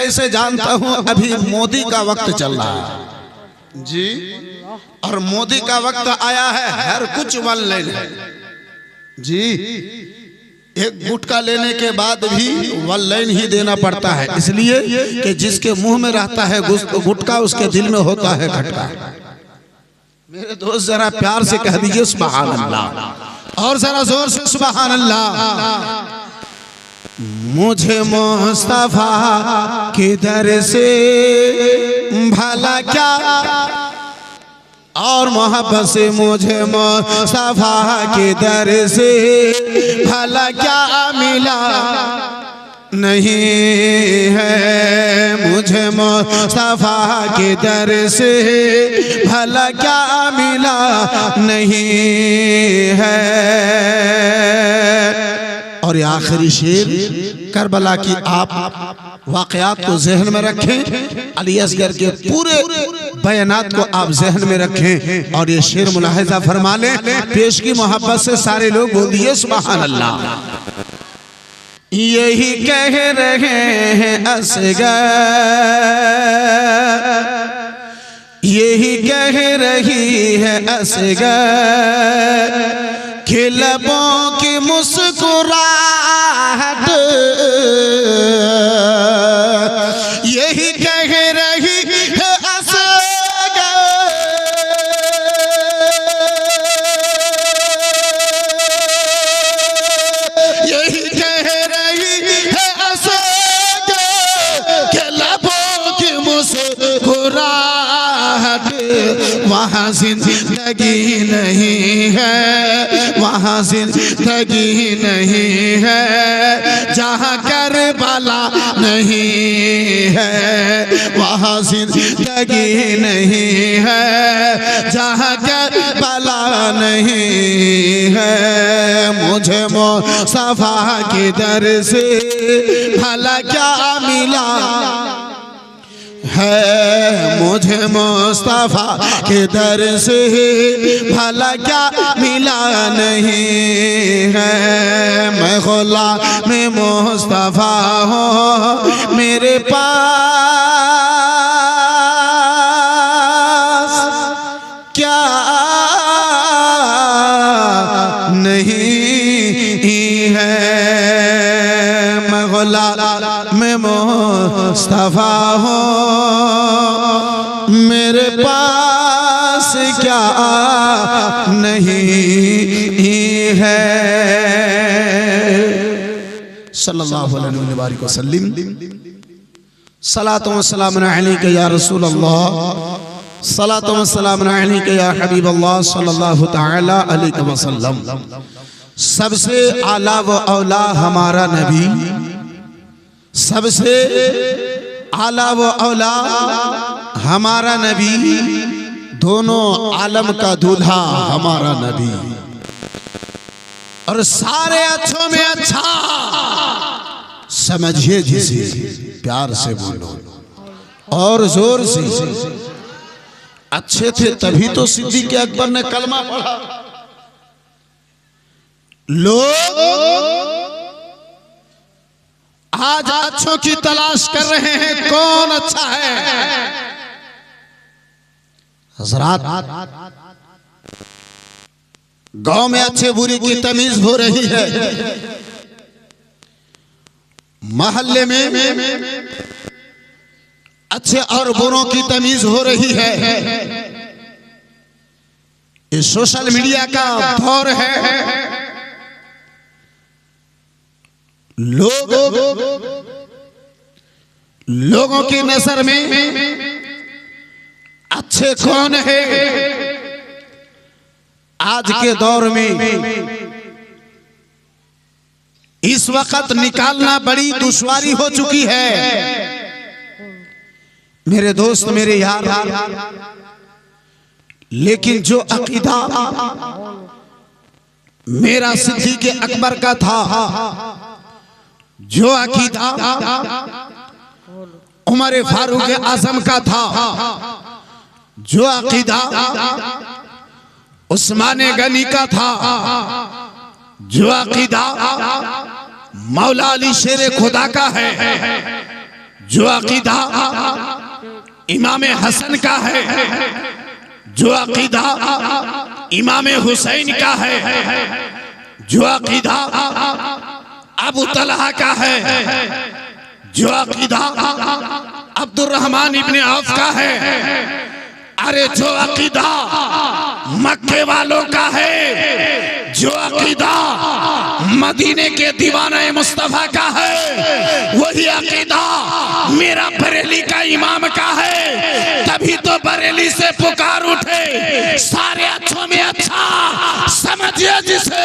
ऐसे जानता हूं अभी मोदी का वक्त चल रहा है जी, और मोदी का वक्त आया है, हर कुछ ऑनलाइन है जी। एक गुटखा लेने के बाद भी ऑनलाइन ही देना पड़ता है, इसलिए कि जिसके मुंह में रहता है गुटखा उसके दिल में होता है खटका। मेरे दोस्त जरा प्यार से कह दीजिए सुभान अल्लाह, और जरा जोर से सुभान अल्लाह। मुझे मुस्तफा के दर से भला क्या, और मोहब्बत से मुझे मुस्तफा के दर से भला क्या मिला नहीं है। मुझे मुस्तफा के दर से भला क्या मिला नहीं है। और ये आखिरी शेर करबला की आप वाक़यात को जहन में रखें, अली असगर के पूरे बयानात को आप जहन में रखें और ये शेर मुलाहिजा फरमा लें। पेश की मोहब्बत से सारे लोग बोल दिए सुभान अल्लाह। यही कह रहे हैं असगर, यही कह रही है असगर कि लबों की मुस्कुराहट, यही कह रही है असगर, यही कह रही है असगर कि लबों की मुस्कुराहट वहाँ जिंदगी नहीं है, वहाँ जिंदगी नहीं है। जहाँ करबला नहीं है वहाँ जिंदगी नहीं है, जहाँ करबला नहीं है। मुझे मुस्तफा के दर से भला क्या मिला है, मुझे मुस्तफा के दर से भला क्या मिला नहीं है। मैं गुलाम मुस्तफा हूँ, मेरे पास क्या नहीं है। मैं गुलाम मुस्तफा हूँ, मेरे पास क्या नहीं है। सल्लल्लाहु अलैहि वसल्लम। सलातो व सलाम अलैका या रसूल अल्लाह, सलातो व सलाम अलैका या हबीब अल्लाह सल्लल्लाहु तआला अलैहि वसल्लम। सबसे आला व औला हमारा नबी, सबसे आला व औला हमारा नबी, दोनों आलम का दूल्हा हमारा नबी, और सारे अच्छों में अच्छा समझिए जिसे, प्यार से बोलो और जोर से। अच्छे थे तभी तो सिद्दीक़ अकबर ने कलमा पढ़ा। लोग आज अच्छों की तलाश कर रहे हैं, कौन अच्छा है। हज़रात, गांव में अच्छे बुरी की तमीज हो रही है, मोहल्ले में अच्छे और बुरों की तमीज हो रही है। ये सोशल मीडिया का दौर है। लोगों की नजर में अच्छे कौन है, आज के दौर में इस वक्त निकालना बड़ी दुश्वारी हो चुकी है। मेरे दोस्त, मेरे यार, लेकिन जो अकीदा मेरा सिद्दीक़ अकबर का था, जो अकीदा उमर फारूक आजम का था, जो अकीदा उस्मान गनी का था, जो अकीदा मौला अली शेर खुदा का है, जो अकीदा इमाम हसन का है, जो अकीदा इमाम हुसैन का है, जो अकीदा अबू तलहा का है, जो अकीदा अब्दुर्रहमान इब्ने औफ का है, अरे जो अकीदा मक्के वालों का है, जो अकीदा मदीने के दीवाना मुस्तफा का है, वही अकीदा मेरा बरेली का इमाम का है। तभी तो बरेली से पुकार उठे, सारे अच्छों में अच्छा समझिए जिसे,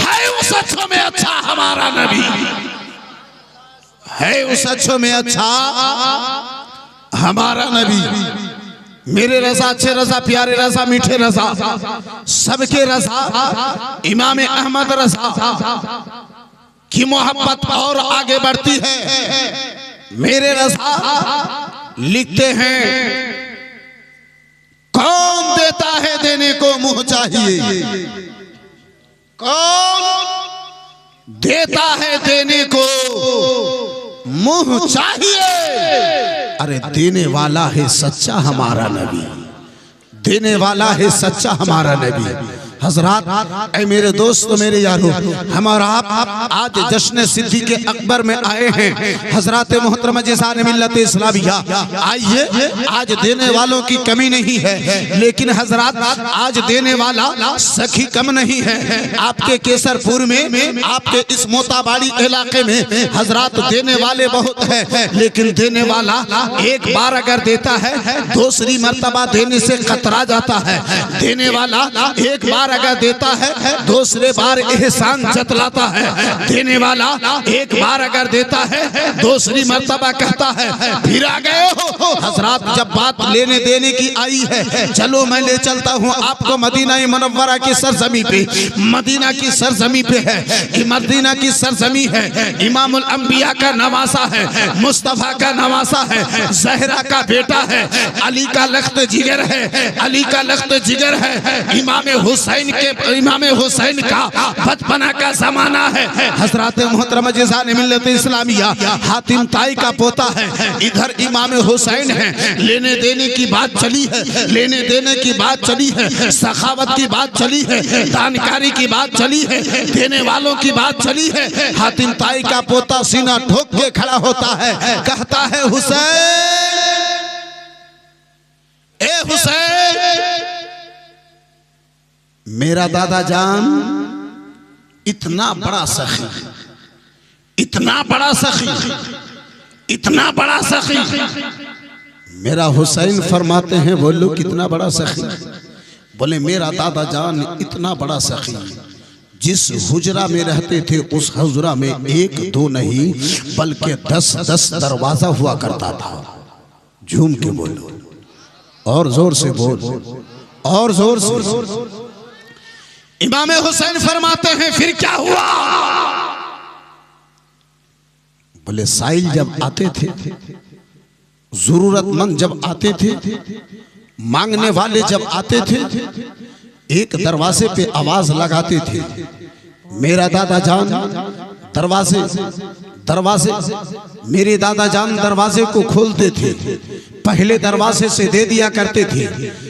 है उस अच्छों में अच्छा हमारा नबी, है उस अच्छों में अच्छा हमारा नबी। मेरे रजा, अच्छे रजा, प्यारे रजा, मीठे रजा, सबके रजा, इमाम अहमद रजा की मोहब्बत और आगे बढ़ती है। मेरे रजा लिखते हैं, कौन देता है देने को मुंह चाहिए, कौन देता है देने को मुंह चाहिए। अरे देने वाला है सच्चा हमारा नबी, देने वाला है सच्चा हमारा नबी। हजरात, ऐ मेरे दोस्त, मेरे यारों, हमारा आप आज जश्न सिद्दीक़ अकबर में आए हैं। हजरात मोहतरमा जिसान मिल्लत इस्लामिया, आइए, आज देने वालों की कमी नहीं है, लेकिन हजरात आज देने वाला सखी कम नहीं है। आपके केसरपुर में, आपके इस मोताबाड़ी इलाके में हजरात देने वाले बहुत है, लेकिन देने वाला एक बार अगर देता है दूसरी मर्तबा देने से कतरा जाता है। देने वाला एक बार अगर देता है दूसरे बार एहसान जतलाता है। देने वाला एक बार अगर देता है दूसरी मर्तबा कहता है फिर आ गए हो। हजरात, जब बात लेने देने की आई है, चलो मैं ले चलता हूँ आपको मदीना मुनव्वरा की सरजमी पे। मदीना की सरजमी पे है, मदीना की सरजमी है, इमामुल अंबिया का नवासा है, मुस्तफा का नवासा है, जहरा का बेटा है, अली का लख्त जिगर है, अली का लख्त जिगर है, इमाम हुसैन का बचपना का जमाना है। हजरत मोहतरमा जिसान मिल्लत इस्लामिया हातिम ताई का पोता है, इधर इमाम हुसैन है। लेने देने की बात चली है, लेने देने की बात चली है, सखावत की बात चली है, दानकारी की बात चली है, देने वालों की बात चली है। हातिम ताई का पोता सीना ठोक के खड़ा होता है, कहता है हुसैन, ए हुसैन, मेरा दादा जान इतना बड़ा सखी, इतना बड़ा सखी, इतना बड़ा सखी। मेरा हुसैन फरमाते हैं, बोलो कितना बड़ा सखी? बोले मेरा दादा जान इतना बड़ा सखी, जिस हुजरा में रहते थे उस हुजरा में एक दो नहीं बल्कि 10-10 दरवाजा हुआ करता था। झूम के बोलो, और जोर से बोल, और जोर से। इमाम हुसैन फरमाते हैं फिर क्या हुआ? बोले साइल जब आते थे, जरूरतमंद जब आते थे, मांगने वाले जब आते थे, एक दरवाजे पे आवाज लगाते थे। मेरा दादा जान दरवाजे दरवाजे मेरे दादा जान दरवाजे को खोलते थे, पहले दरवाजे से दे दिया करते थे।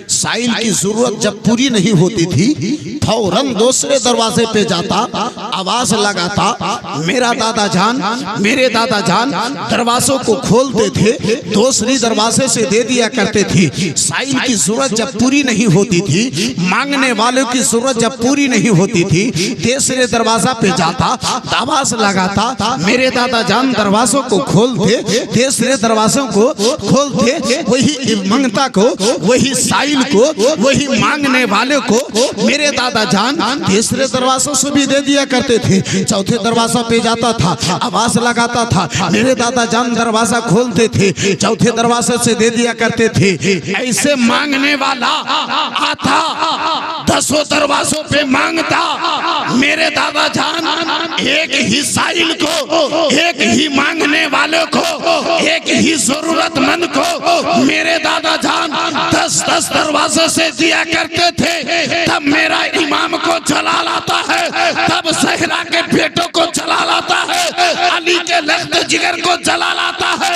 साइल की जरूरत जब पूरी नहीं होती थी फौरन दूसरे दरवाजे पे जाता, आवाज लगाता, मेरा दादा जान, मेरे दादा जान दरवाजों को खोलते थे, दूसरी दरवाजे से दे दिया करते थे। साइल की जरूरत जब पूरी नहीं होती थी, मांगने वालों की जरूरत जब पूरी नहीं होती थी, तीसरे दरवाजा पे जाता, आवाज लगाता, मेरे दादा जान दरवाजों को खोलते, तीसरे दरवाजों को खोलते, वही मंगता को, वही साइल को, वही मांगने वाले को मेरे दादा जान तीसरे दरवाजों से भी दे दिया करते थे। चौथे दरवाजा पे जाता था, आवाज लगाता था, मेरे दादा जान दरवाजा खोलते थे, चौथे दरवाजे से दे दिया करते थे। ऐसे मांगने वाला आता, 10 दरवाजों पे मांगता, मेरे दादा जान एक ही साइल को, एक ही मांगने वाले को, एक ही जरूरतमंद को मेरे दादा जान 10-10 दरवाजे से दिया करते थे। तब मेरा इमाम को चला लाता है, तब सहरा के बेटों को चला लाता है, अली के लख्त जिगर को जला लाता है।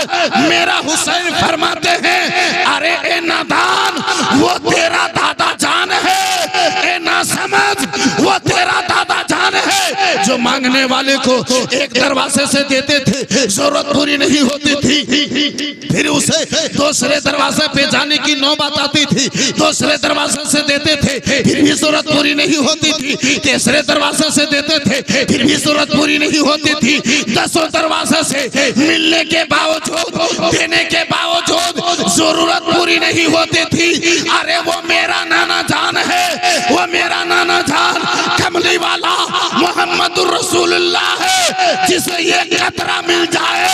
मेरा हुसैन फरमाते हैं, अरे ए नादान वो तेरा दादा जान है, ए ना समझ वो तेरा दादा जान है। जो मांगने वाले को एक दरवाजे से देते थे जरूरत पूरी नहीं होती थी, फिर उसे दूसरे दरवाजे पे जाने की नौबत आती थी, दूसरे दरवाजे से देते थे फिर भी जरूरत पूरी नहीं होती थी, तीसरे दरवाजे से देते थे फिर भी जरूरत पूरी नहीं होती थी, 10 दरवाजे से मिलने के बावजूद, देने के बावजूद जरूरत पूरी नहीं होती थी। अरे वो मेरा नाना जान है, वो मेरा नाना जान कमली वाला मोहम्मदुर रसूलुल्लाह है, जिसे ये खतरा मिल जाए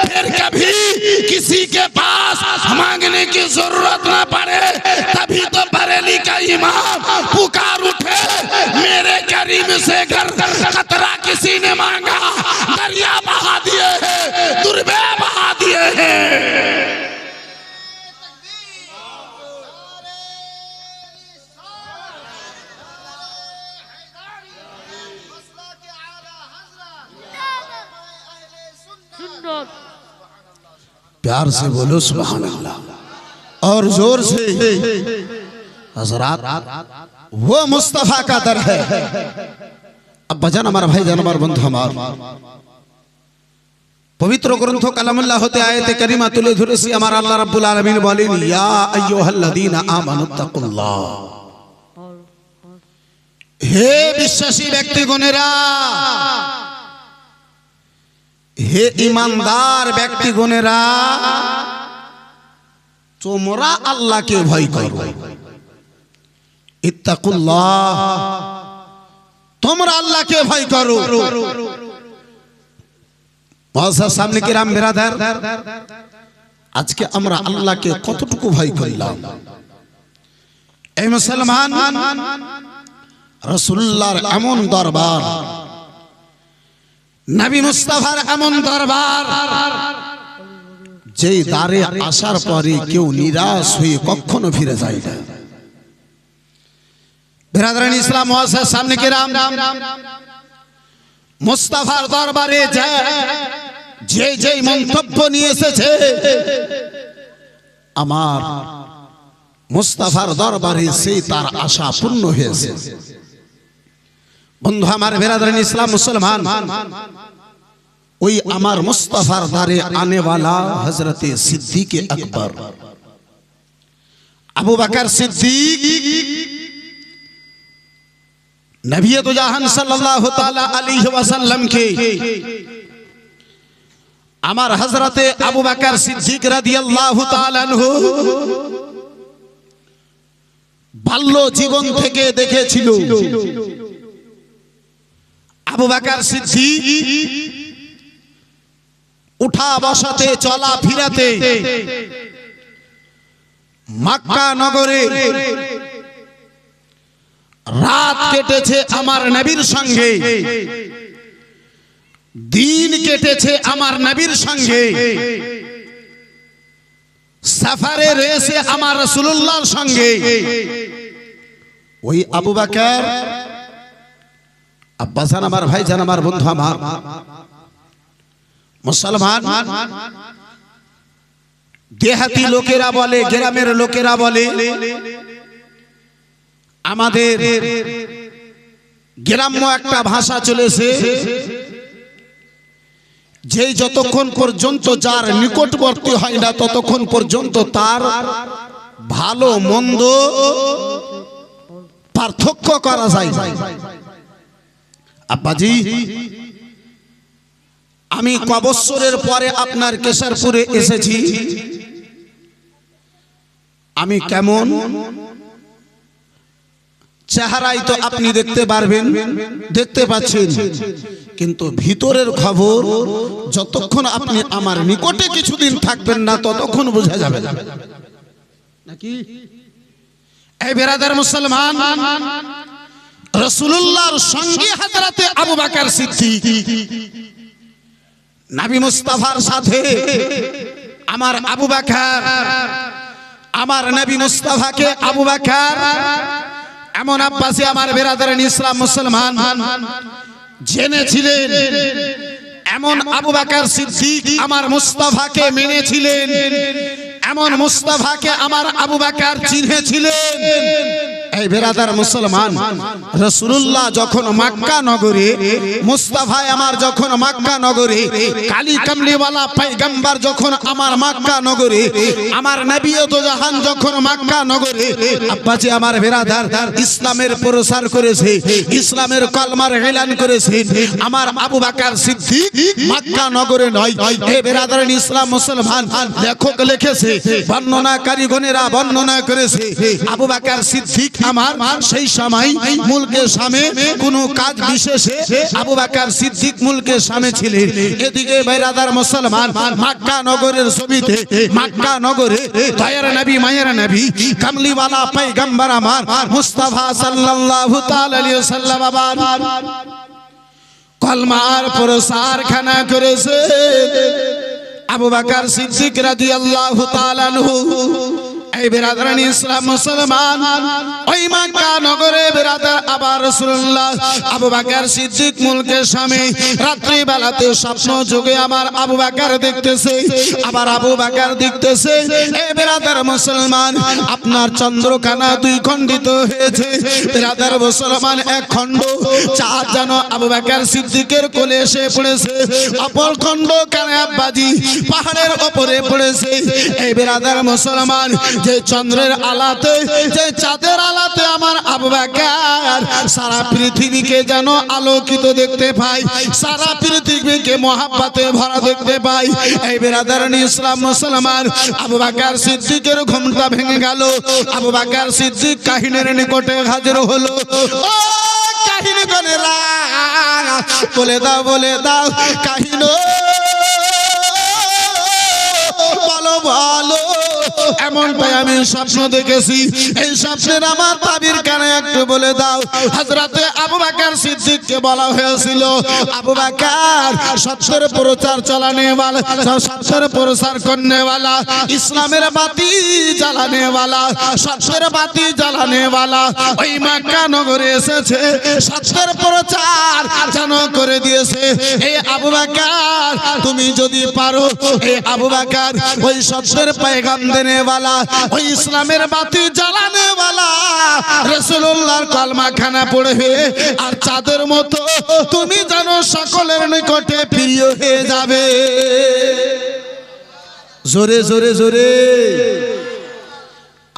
फिर कभी किसी के पास मांगने की जरूरत ना पड़े। तभी तो बरेली का इमाम पुकार उठे, मेरे करीम से घर खतरा किसी ने मांगा, दरिया बहा दिए हैं, दुर्बे बहा दिए हैं। प्यार से बोलो सुभान अल्लाह और जोर से। हजरात वो मुस्तफा का दर है। अब भजन हमारा भाई जान हमार बंधु हमार पवित्र ग्रंथों कलामुल्लाह होते आयते करीमा तुले धुरे से हमारा अल्लाह रब्बुल आलमीन बोलेन, या अय्युहल्लज़ीना आमनुत्तकुल्लाह, हे विश्वासी व्यक्ति गुनेरा, हे ईमानदार व्यक्ति गुनेरा, তোমরা আল্লাহকে ভয় করো। ইত্তাকুল্লাহ, তোমরা আল্লাহকে ভয় করো। মুআজ্জাজ সামনে কিরাম বিরাদার, আজকে আমরা আল্লাহকে কতটুকু ভয় করলাম? এই মুসলমান, রাসূলুল্লাহর এমন দরবার, নবী মুস্তাফার এমন দরবার, যেই দ্বারে আসার পরে কেউ নিরাশ হয়ে কখনো ফিরে যায় না। বিরাদরান ইসলাম মুআজ্জাজ সামনে কিরাম, মুস্তাফার দরবারে যে যে মন্তব্য নিয়ে এসেছে, আমার মুস্তাফার দরবারে সেই তার আশা পূর্ণ হয়েছে। বন্ধু আমার, বিরাদরান ইসলাম মুসলমান, ওই আমার মুস্তাফার দারে আনে वाला हजरत सिद्दीक अकबर अबू बकर सिद्दीक नबी तो जहान सल्लल्लाहु ताला अलैहि वसल्लम के আমার হযরতে আবু বকর সিদ্দিক রাদিয়াল্লাহু তাআলা আনহু বাল্য জীবন থেকে দেখেছিল আবু বকর সিদ্দিক उठा बसाते चला फिराते मक्का नगरे रात केटेছে আমার নবীর সঙ্গে, দিন কেটেছে আমার নবীর সঙ্গে, সফরে রয়েছে আমার রাসূলুল্লাহর সঙ্গে। ওই আবু বকর আব্বাসান আমার ভাই জান আমার বন্ধু আমার মুসলমান, দেহাতি লোকেরা বলে, গ্রামের লোকেরা বলে, আমাদের গ্রাম্য একটা ভাষা চলেছে, যেই যতক্ষণ পর্যন্ত যার নিকটবর্তী হয় না ততক্ষণ পর্যন্ত তার ভালো মন্দ পার্থক্য করা যায়। আব্বাজি, আমি কবছরের পরে আপনার কেশরপুরে এসেছি, আমি কেমন চেহারাই তো আপনি দেখতে পারবেন, দেখতে পাচ্ছেন, কিন্তু ভিতরের খবর যতক্ষণ আপনি আমার নিকটে কিছুদিন থাকবেন না ততক্ষণ বোঝা যাবে না নাকি? এই বিরাদার মুসলমান, রাসূলুল্লাহর সঙ্গে হযরতে আবু বকর সিদ্দিক, নবী মুস্তাফার সাথে আমার আবু বকর, আমার নবী মুস্তাফাকে আবু বকর এমন আব্বাসী আমার বিরাদরান ইসলাম মুসলমান জেনেছিলেন, এমন আবু বকর সিদ্দিক আমার মুস্তাফাকে মেনেছিলেন, এমন মুস্তাফাকে আমার আবু বকর চিনেছিলেন। এই বেরাদার মুসলমান, রাসূলুল্লাহ যখন মক্কা নগরে, মুস্তাফা আমার যখন মক্কা নগরে, কালী কামলিওয়ালা পয়গম্বর যখন আমার মক্কা নগরে, আমার নবী তো জাহান যখন মক্কা নগরে, আব্বাজি আমার বেরাদার ইসলামের প্রচার করেছে, ইসলামের কলমার এলান করেছে আমার আবু বকর সিদ্দিক মক্কা নগরে নয়। এই বেরাদার ইসলাম মুসলমান লেখক লিখেছে, বর্ণনাকারীগণেরা বর্ণনা করেছে আবু বকর সিদ্দিক আমার সেই সময় মুলকের সামনে কোনো কাজ বিশেষে আবু বকর সিদ্দিক মুলকের সামনে ছিলেন। এদিকে বেরাদার মুসলমান মক্কা নগরের ছবিতে, মক্কা নগরে দয়ার নবী মায়ের নবী কামলিওয়ালা পয়গম্বর আমার মুস্তাফা সাল্লাল্লাহু তাআলা আলাইহি ওয়াসাল্লাম আবার কলমার প্রসার খানা করেছে আবু বকর সিদ্দিক রাদিয়াল্লাহু তাআলা আনহু। এই বেরাদারানি ইসলাম মুসলমান, ওই মক্কা নগরে বেরাদার আবার রাসূলুল্লাহ আবু বকর সিদ্দিক মুলকের সামনে রাত্রি বেলাতে স্বপ্ন যোগে আমার আবু বকর দেখতেছে, আবার আবু বকর দেখতেছে। এই বেরাদার মুসলমান, আপনার চন্দ্রখানা দুই খণ্ডিত হয়েছে, বেরাদার মুসলমান এক খণ্ড চাঁদ যেন আবু বকর সিদ্দিকের কোলে এসে পড়েছে, অপর খণ্ড কানে আব্বাজি পাহাড়ের উপরে পড়েছে। এই বেরাদার মুসলমান, যে চন্দ্রের আলাতে, যে চাঁদের আলাতে আমার আবু বকর সারা পৃথিবীকে যেন আলোকিত দেখতে পাই, সারা পৃথিবীকে মহাব্বতে ভরা দেখতে পাই। এই বেরাদারানি ইসলাম মুসলমান, আবু বকর সিদ্দিকের ঘুমটা ভেঙে গেল। আবু বকর সিদ্দিক কাহিনীর নিকটে হাজির হলো। ও কাহিনী গনেরা, বলে দাও বলে দাও কাহিনী বলো বলো। এমনটাই আমি স্বপ্ন দেখেছি, এই স্বপ্নের আমার তাবির কানে একটু বলে দাও। হযরতে আবু বকর সিদ্দিককে বলা হয়েছিল, আবু বকর সত্যের প্রচার চালানে वाला, সত্যের প্রচার করনে वाला, ইসলামের বাতি জ্বালানে वाला, সত্যের বাতি জ্বালানে वाला ওই মক্কা নগরে এসেছে, সত্যের প্রচার যেন করে দিয়েছে। এই আবু বকর তুমি যদি পারো, এই আবু বকর ওই সত্যের पैगाम देने वाला, ওই ইসলামের বাতি জ্বালানে वाला, রাসূলুল্লাহর কলমা খানা পড়বে আর চাঁদের মতো তুমি জানো সকলের নিকটে প্রিয় হয়ে যাবে। জোরে জোরে জোরে।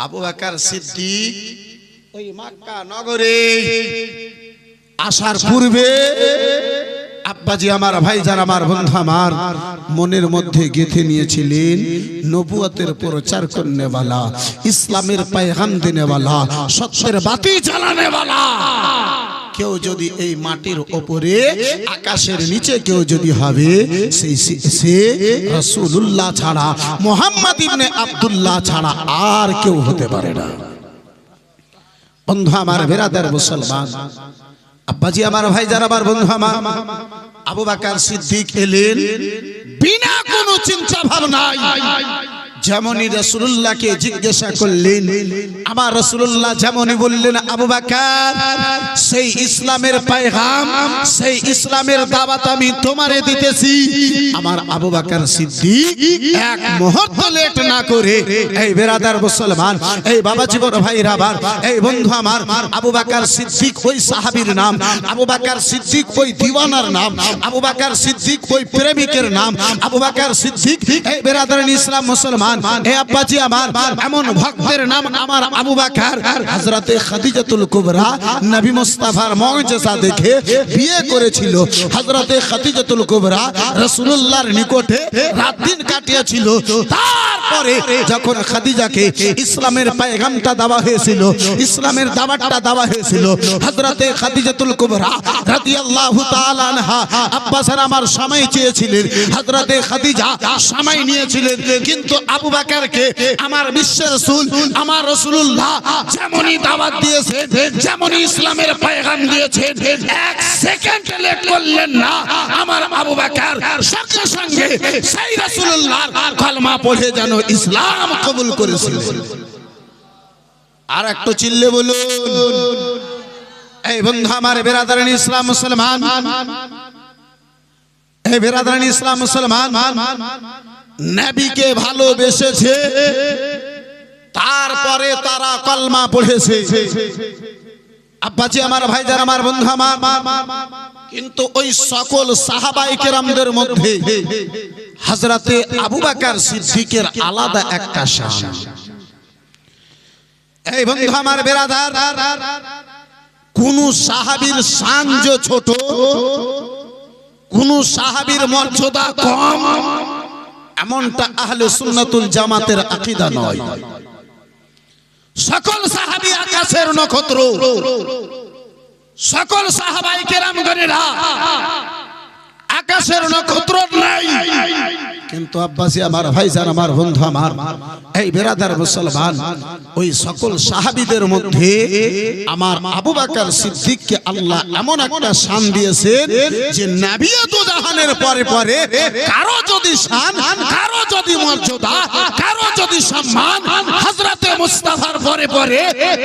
আবু বকর সিদ্দিক ওই মক্কা নগরে আসার পূর্বে আব্বাজি আমার ভাইজান আমার বন্ধু আমার মনের মধ্যে গেঁথে নিয়েছিলেন নবুয়তের প্রচার করনে वाला, ইসলামের पैगाम देने वाला, সত্যের বাতি জ্বালানে वाला কেউ যদি এই মাটির উপরে আকাশের নিচে কেউ যদি হবে, সে রাসূলুল্লাহ ছাড়া, মুহাম্মদ ইবনে আব্দুল্লাহ ছাড়া আর কেউ হতে পারে না। বন্ধু আমার বেরাদার মুসলমান, আব্বাজি আমার ভাইজান আমার বন্ধু আমার, আবু বকর সিদ্দিক এলেন বিনা কোনো চিন্তা ভাবনায়। যেমনই রাসূলুল্লাহকে জিজ্ঞাসা করলেন, আমার রাসূলুল্লাহ যেমনই বললেন আবু বকর সেই ইসলামের पैगाम, সেই ইসলামের দাওয়াত আমি তোমারে দিতেছি। আমার আবু বকর সিদ্দিক এক মুহূর্ত লেট না করে, এই বেরাদার মুসলমান, এই বাবাজি বড় ভাইরা আমার, এই বন্ধু আমার, আবু বকর সিদ্দিক ওই সাহাবীর নাম, আবু বকর সিদ্দিক ওই দিওয়ানার নাম, আবু বকর সিদ্দিক ওই প্রেমিকের নাম, আবু বকর সিদ্দিক এই বেরাদার ইসলাম মুসলমান, এ আব্বাজি আমার এমন ভক্তের নাম আমার আবু বকর। হযরতে খাদিজাতুল কুবরা নবী মুস্তাফার মুজিজা দেখে বিয়ে করেছিল। হযরতে খাদিজাতুল কুবরা রাসূলুল্লাহর নিকটে রাত দিন কাটিয়েছিল। তারপরে যখন খাদিজাকে ইসলামের पैगामটা দেওয়া হয়েছিল, ইসলামের দাওয়াতটা দেওয়া হয়েছিল, হযরতে খাদিজাতুল কুবরা রাদিয়াল্লাহু তাআলা আনহা আব্বাসের আমার সময় চেয়েছিলেন। হযরতে খাদিজা সময় নিয়েছিলেন, কিন্তু আবু বকরকে আমার বিশ্বের রাসূল আমার রাসূলুল্লাহ যেমনই দাওয়াত দিয়েছেন, যেমনই ইসলামের पैगाम দিয়েছেন, এক সেকেন্ড লেট করলেন না। আমার আবু বকর সঙ্গে সঙ্গে সেই রাসূলুল্লাহর কলমা পড়ে যেন ইসলাম কবুল করেছিলেন। আর একটু চিল্লে বলুন। এই বন্ধু আমার বেরাদারানি ইসলাম মুসলমান, এই বেরাদারান ইসলাম মুসলমান, নবীকে ভালোবেসেছে, তারপরে তারা কলমা পড়েছে। আব্বাজি আমার, ভাইজান আমার, বন্ধু আমার, কিন্তু ওই সকল সাহাবায়ে কেরামদের মধ্যে হযরতে আবু বকর সিদ্দিকের আলাদা একটা শান। এই বন্ধু আমার বেরাদার, কোন সাহাবীর শান যে ছোট, কোন সাহাবীর মর্যাদা কম, এমনটা আহলে সুন্নাতুল জামাতের আকীদা নয়। সকল সাহাবী আকাশের নক্ষত্র, সকল সাহাবায়ে কেরামগণেরা আকাশের নক্ষত্র নাই। কিন্তু আব্বাসী আমার, ভাইজান আমার, বন্ধু আমার, এই বেরাদার মুসলমান, ওই সকল সাহাবীদের মধ্যে আমার আবু বকর সিদ্দিককে আল্লাহ এমন একটা শান দিয়েছেন যে নবী তো জাহানের পরে পরে কারো যদি শান, কারো যদি মর্যাদা, কারো যদি সম্মান হযরতে মুস্তাফার পরে পরে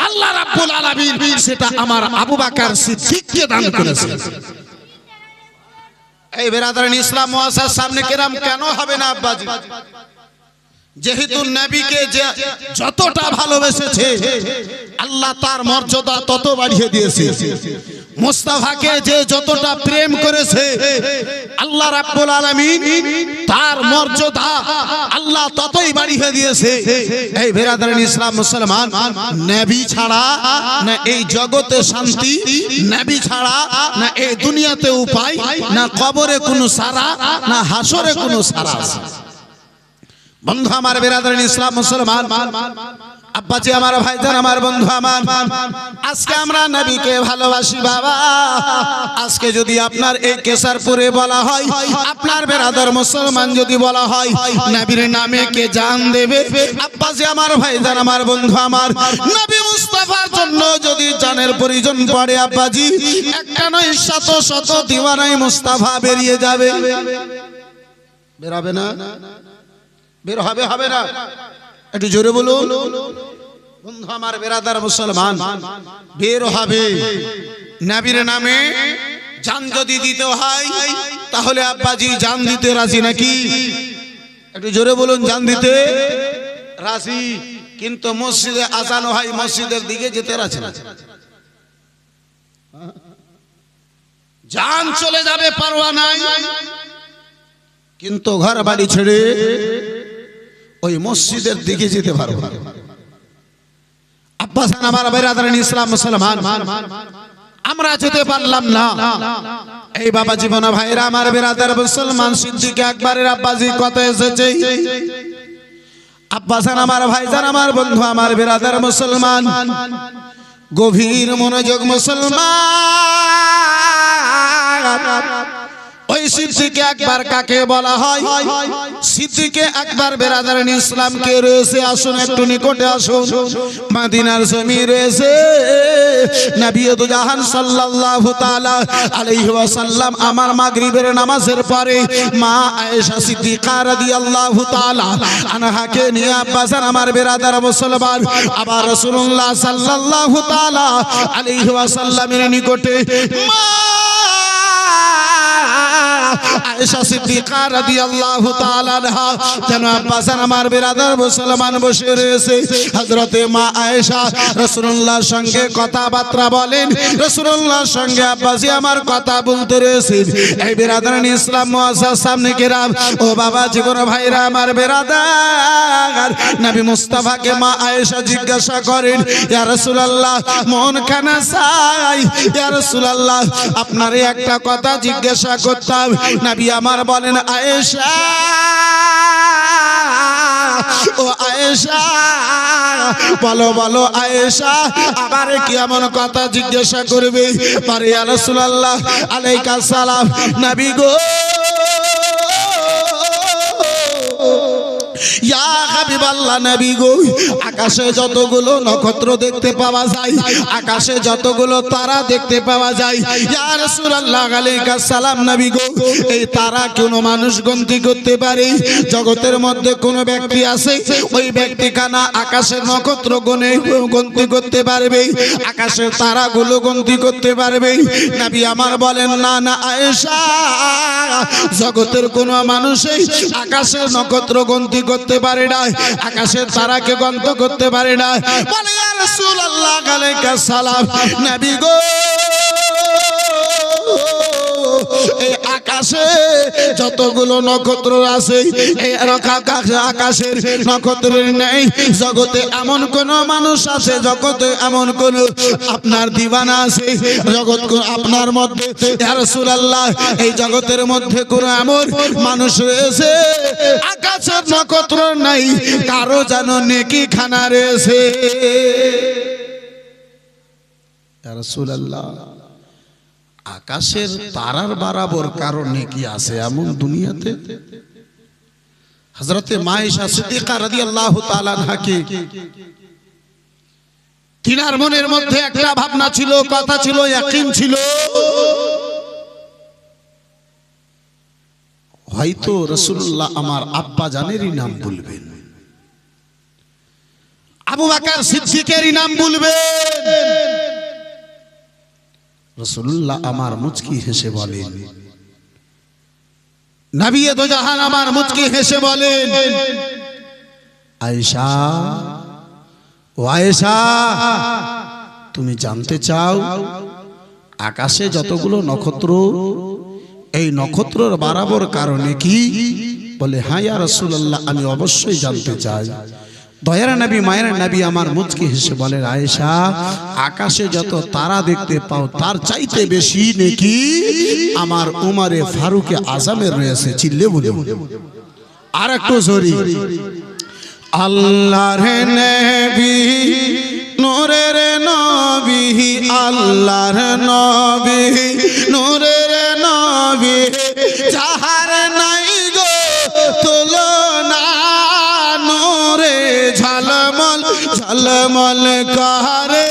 আল্লাহ রাব্বুল আলামিন সেটা আমার আবু বকর সিদ্দিককে দান করেছেন। এই বেরাদারান ইসলাম মুআসসাস সামনে কেরাম কেন হবে না আব্বাজি? যেহেতু নবীকে যতটা ভালোবেসেছে আল্লাহ তার মর্যাদা তত বাড়িয়ে দিয়েছে। মুস্তাফাকে যে যতটা প্রেম করেছে আল্লাহ রাব্বুল আলামিন তার মর্যাদা আল্লাহ ততই বাড়িয়ে দিয়েছে। এই বেরাদারান ইসলাম মুসলমান, নবী ছাড়া না এই জগতে শান্তি, নবী ছাড়া না এই দুনিয়াতে উপায়, না কবরে কোনো সারা, না হাসরে কোনো সারা। বন্ধু আমার বেরাদারান ইসলাম মুসলমান, আব্বাজি আমার, ভাইজান আমার, বন্ধু আমার, আজকে আমরা নবীকে ভালোবাসি বাবা। আজকে যদি আপনার এই কেশরপুরে বলা হয়, আপনার বেরাদার মুসলমান যদি বলা হয় নবীর নামে কে জান দেবে, আব্বাজি আমার, ভাইজান আমার, বন্ধু আমার, নবী মুস্তাফার জন্য যদি জানের প্রয়োজন পড়ে আব্বাজি, একটা নয় শত শত দিওয়ানায় মুস্তাফা বেরিয়ে যাবে। বেরাবে না? বের হবে, হবে না? একটু জোরে বলুন বন্ধু আমার বেরাদার মুসলমান, বের হবে। নবীর নামে জান যদি দিতে হয় তাহলে আব্বাজি জান দিতে রাজি নাকি? একটু জোরে বলুন, জান দিতে রাজি। কিন্তু মসজিদে আজান হয়, মসজিদের দিকে যেতে রাজি না। জান চলে যাবে পারোয়া নাই, কিন্তু ঘর বাড়ি ছেড়ে ওই মসজিদের দিকে যেতে পারবো না। আব্বাস আমার বেরাদারান ইসলাম মুসলমান, আমরা যেতে পারলাম না। এই বাবা জীবন ভাইরা আমার বেরাদার মুসলমান, সিদ্দিক আকবরের আব্বাজি কত এসেছে। আব্বাস আমার, ভাইজান আমার, বন্ধু আমার বেরাদার মুসলমান, গভীর মনোযোগ মুসলমান। ওই সিদ্দিক আকবর কাকে বলা হয়? সিদ্দিক আকবর বেরাদারান ইসলাম কে রয়েছে? আসুন একটু নিকটে আসুন। মদিনার জমি রয়েছে নবী দু জাহান সাল্লাল্লাহু তাআলা আলাইহি ওয়াসাল্লাম আমার মাগরিবের নামাজের পরে মা আয়েশা সিদ্দিকা রাদিয়াল্লাহু তাআলা আনহাকে নিয়ে আব্বাসান আমার বেরাদার মুসলমান আবার রাসূলুল্লাহ সাল্লাল্লাহু তাআলা আলাইহি ওয়াসাল্লামের নিকটে আয়েশা সিদ্দিকা রাদিয়াল্লাহু তাআলা আনহা যেন আব্বাসান আমার বেরাদার মুসলমান বসে রয়েছে। হযরতে মা আয়েশা রাসূলুল্লাহর সঙ্গে কথাবার্তা বলেন, রাসূলুল্লাহর সঙ্গে আব্বাসি আমার কথা বলতে রয়েছে। এই বেরাদারান ইসলাম মুআসসাস সামনে কেরাম, ও বাবা জীবন ভাইরা আমার বেরাদার, নবী মুস্তাফাকে মা আয়েশা জিজ্ঞাসা করেন, ইয়া রাসূলুল্লাহ মন খানা চাই, ইয়া রাসূলুল্লাহ আপনারে একটা কথা জিজ্ঞাসা করতাম। নবী আমার বলেন, আয়েশা ও আয়েশা, বলো বলো আয়েশা, আবার কি এমন কথা জিজ্ঞাসা করবে? পারে ইয়া রাসূলুল্লাহ আলাইকা সালাম, নবী গো ইয়া হাবিবাল্লাহ নবী গো, আকাশে যতগুলো নক্ষত্র দেখতে পাওয়া যায়, আকাশে যতগুলো তারা দেখতে পাওয়া যায়, ইয়া রাসূলুল্লাহ আলাইহিস সালাম নবী গো, এই তারা কোনো মানুষ গণতি করতে পারে? জগতের মধ্যে কোনো ব্যক্তি আছে ওই ব্যক্তি কানা আকাশের নক্ষত্র গণতি করতে পারবে, আকাশের তারাগুলো গণতি করতে পারবে? নবী আমার বলেন না না আয়েশা, জগতের কোন মানুষই আকাশের নক্ষত্র গণতি করতে পারে না, আকাশের তারাকে গণত করতে পারে না। বলে ইয়া রাসূলুল্লাহ আলাইহিস সালাম নবী গো, এই আকাশে যতগুলো নক্ষত্র আছে, এই আকাশের নক্ষত্রের নেই জগতে এমন কোন মানুষ আছে, জগতে এমন কোন আপনার দিওয়ানা আছে জগৎ আপনার মধ্যে? ইয়া রাসূলুল্লাহ, এই জগতের মধ্যে কোন এমন মানুষ রয়েছে আকাশের নক্ষত্র নাই, কারো যেন নেকি খানা রয়েছে? ইয়া রাসূলুল্লাহ, আকাশের তারার বরাবর কারণে কি আছে এমন দুনিয়াতে? হযরতে মা আয়েশা সিদ্দিকা রাদিয়াল্লাহু তাআলা আনহাকে তিনার মনের মধ্যে একটা ভাবনা ছিল, কথা ছিল, ইয়াকিন ছিল, হয়তো রাসূলুল্লাহ আমার আব্বা জানেরই নাম বলবেন, আবু বকর সিদ্দিকেরই নাম বলবেন। রাসূলুল্লাহ আমার মুচকি হেসে বলেন, নবী দো জাহান আমার মুচকি হেসে বলেন, আয়েশা, ও আয়েশা, তুমি জানতে চাও আকাশে যতগুলো নক্ষত্র, এই নক্ষত্রের বরাবর কারণে কি? বলে হ্যাঁ ইয়া রাসূলুল্লাহ, আমি অবশ্যই জানতে চাই। দয়ার নবী মায়ের নবী আমার মুচকি হেসে বলেন, আয়েশা, আকাশে যত তারা দেখতে পাও তার চাইতে বেশি নেকি আমার উমরে ফারুকে আজমের রয়েছে। চিল্লে বলে আর একটু জোরে, আল্লাহর নবী নূরের নবী, আল্লাহর নবী নূরের নবী, যাহার নাই গো তুলনা, নূরে ঝলমল ঝলমল করে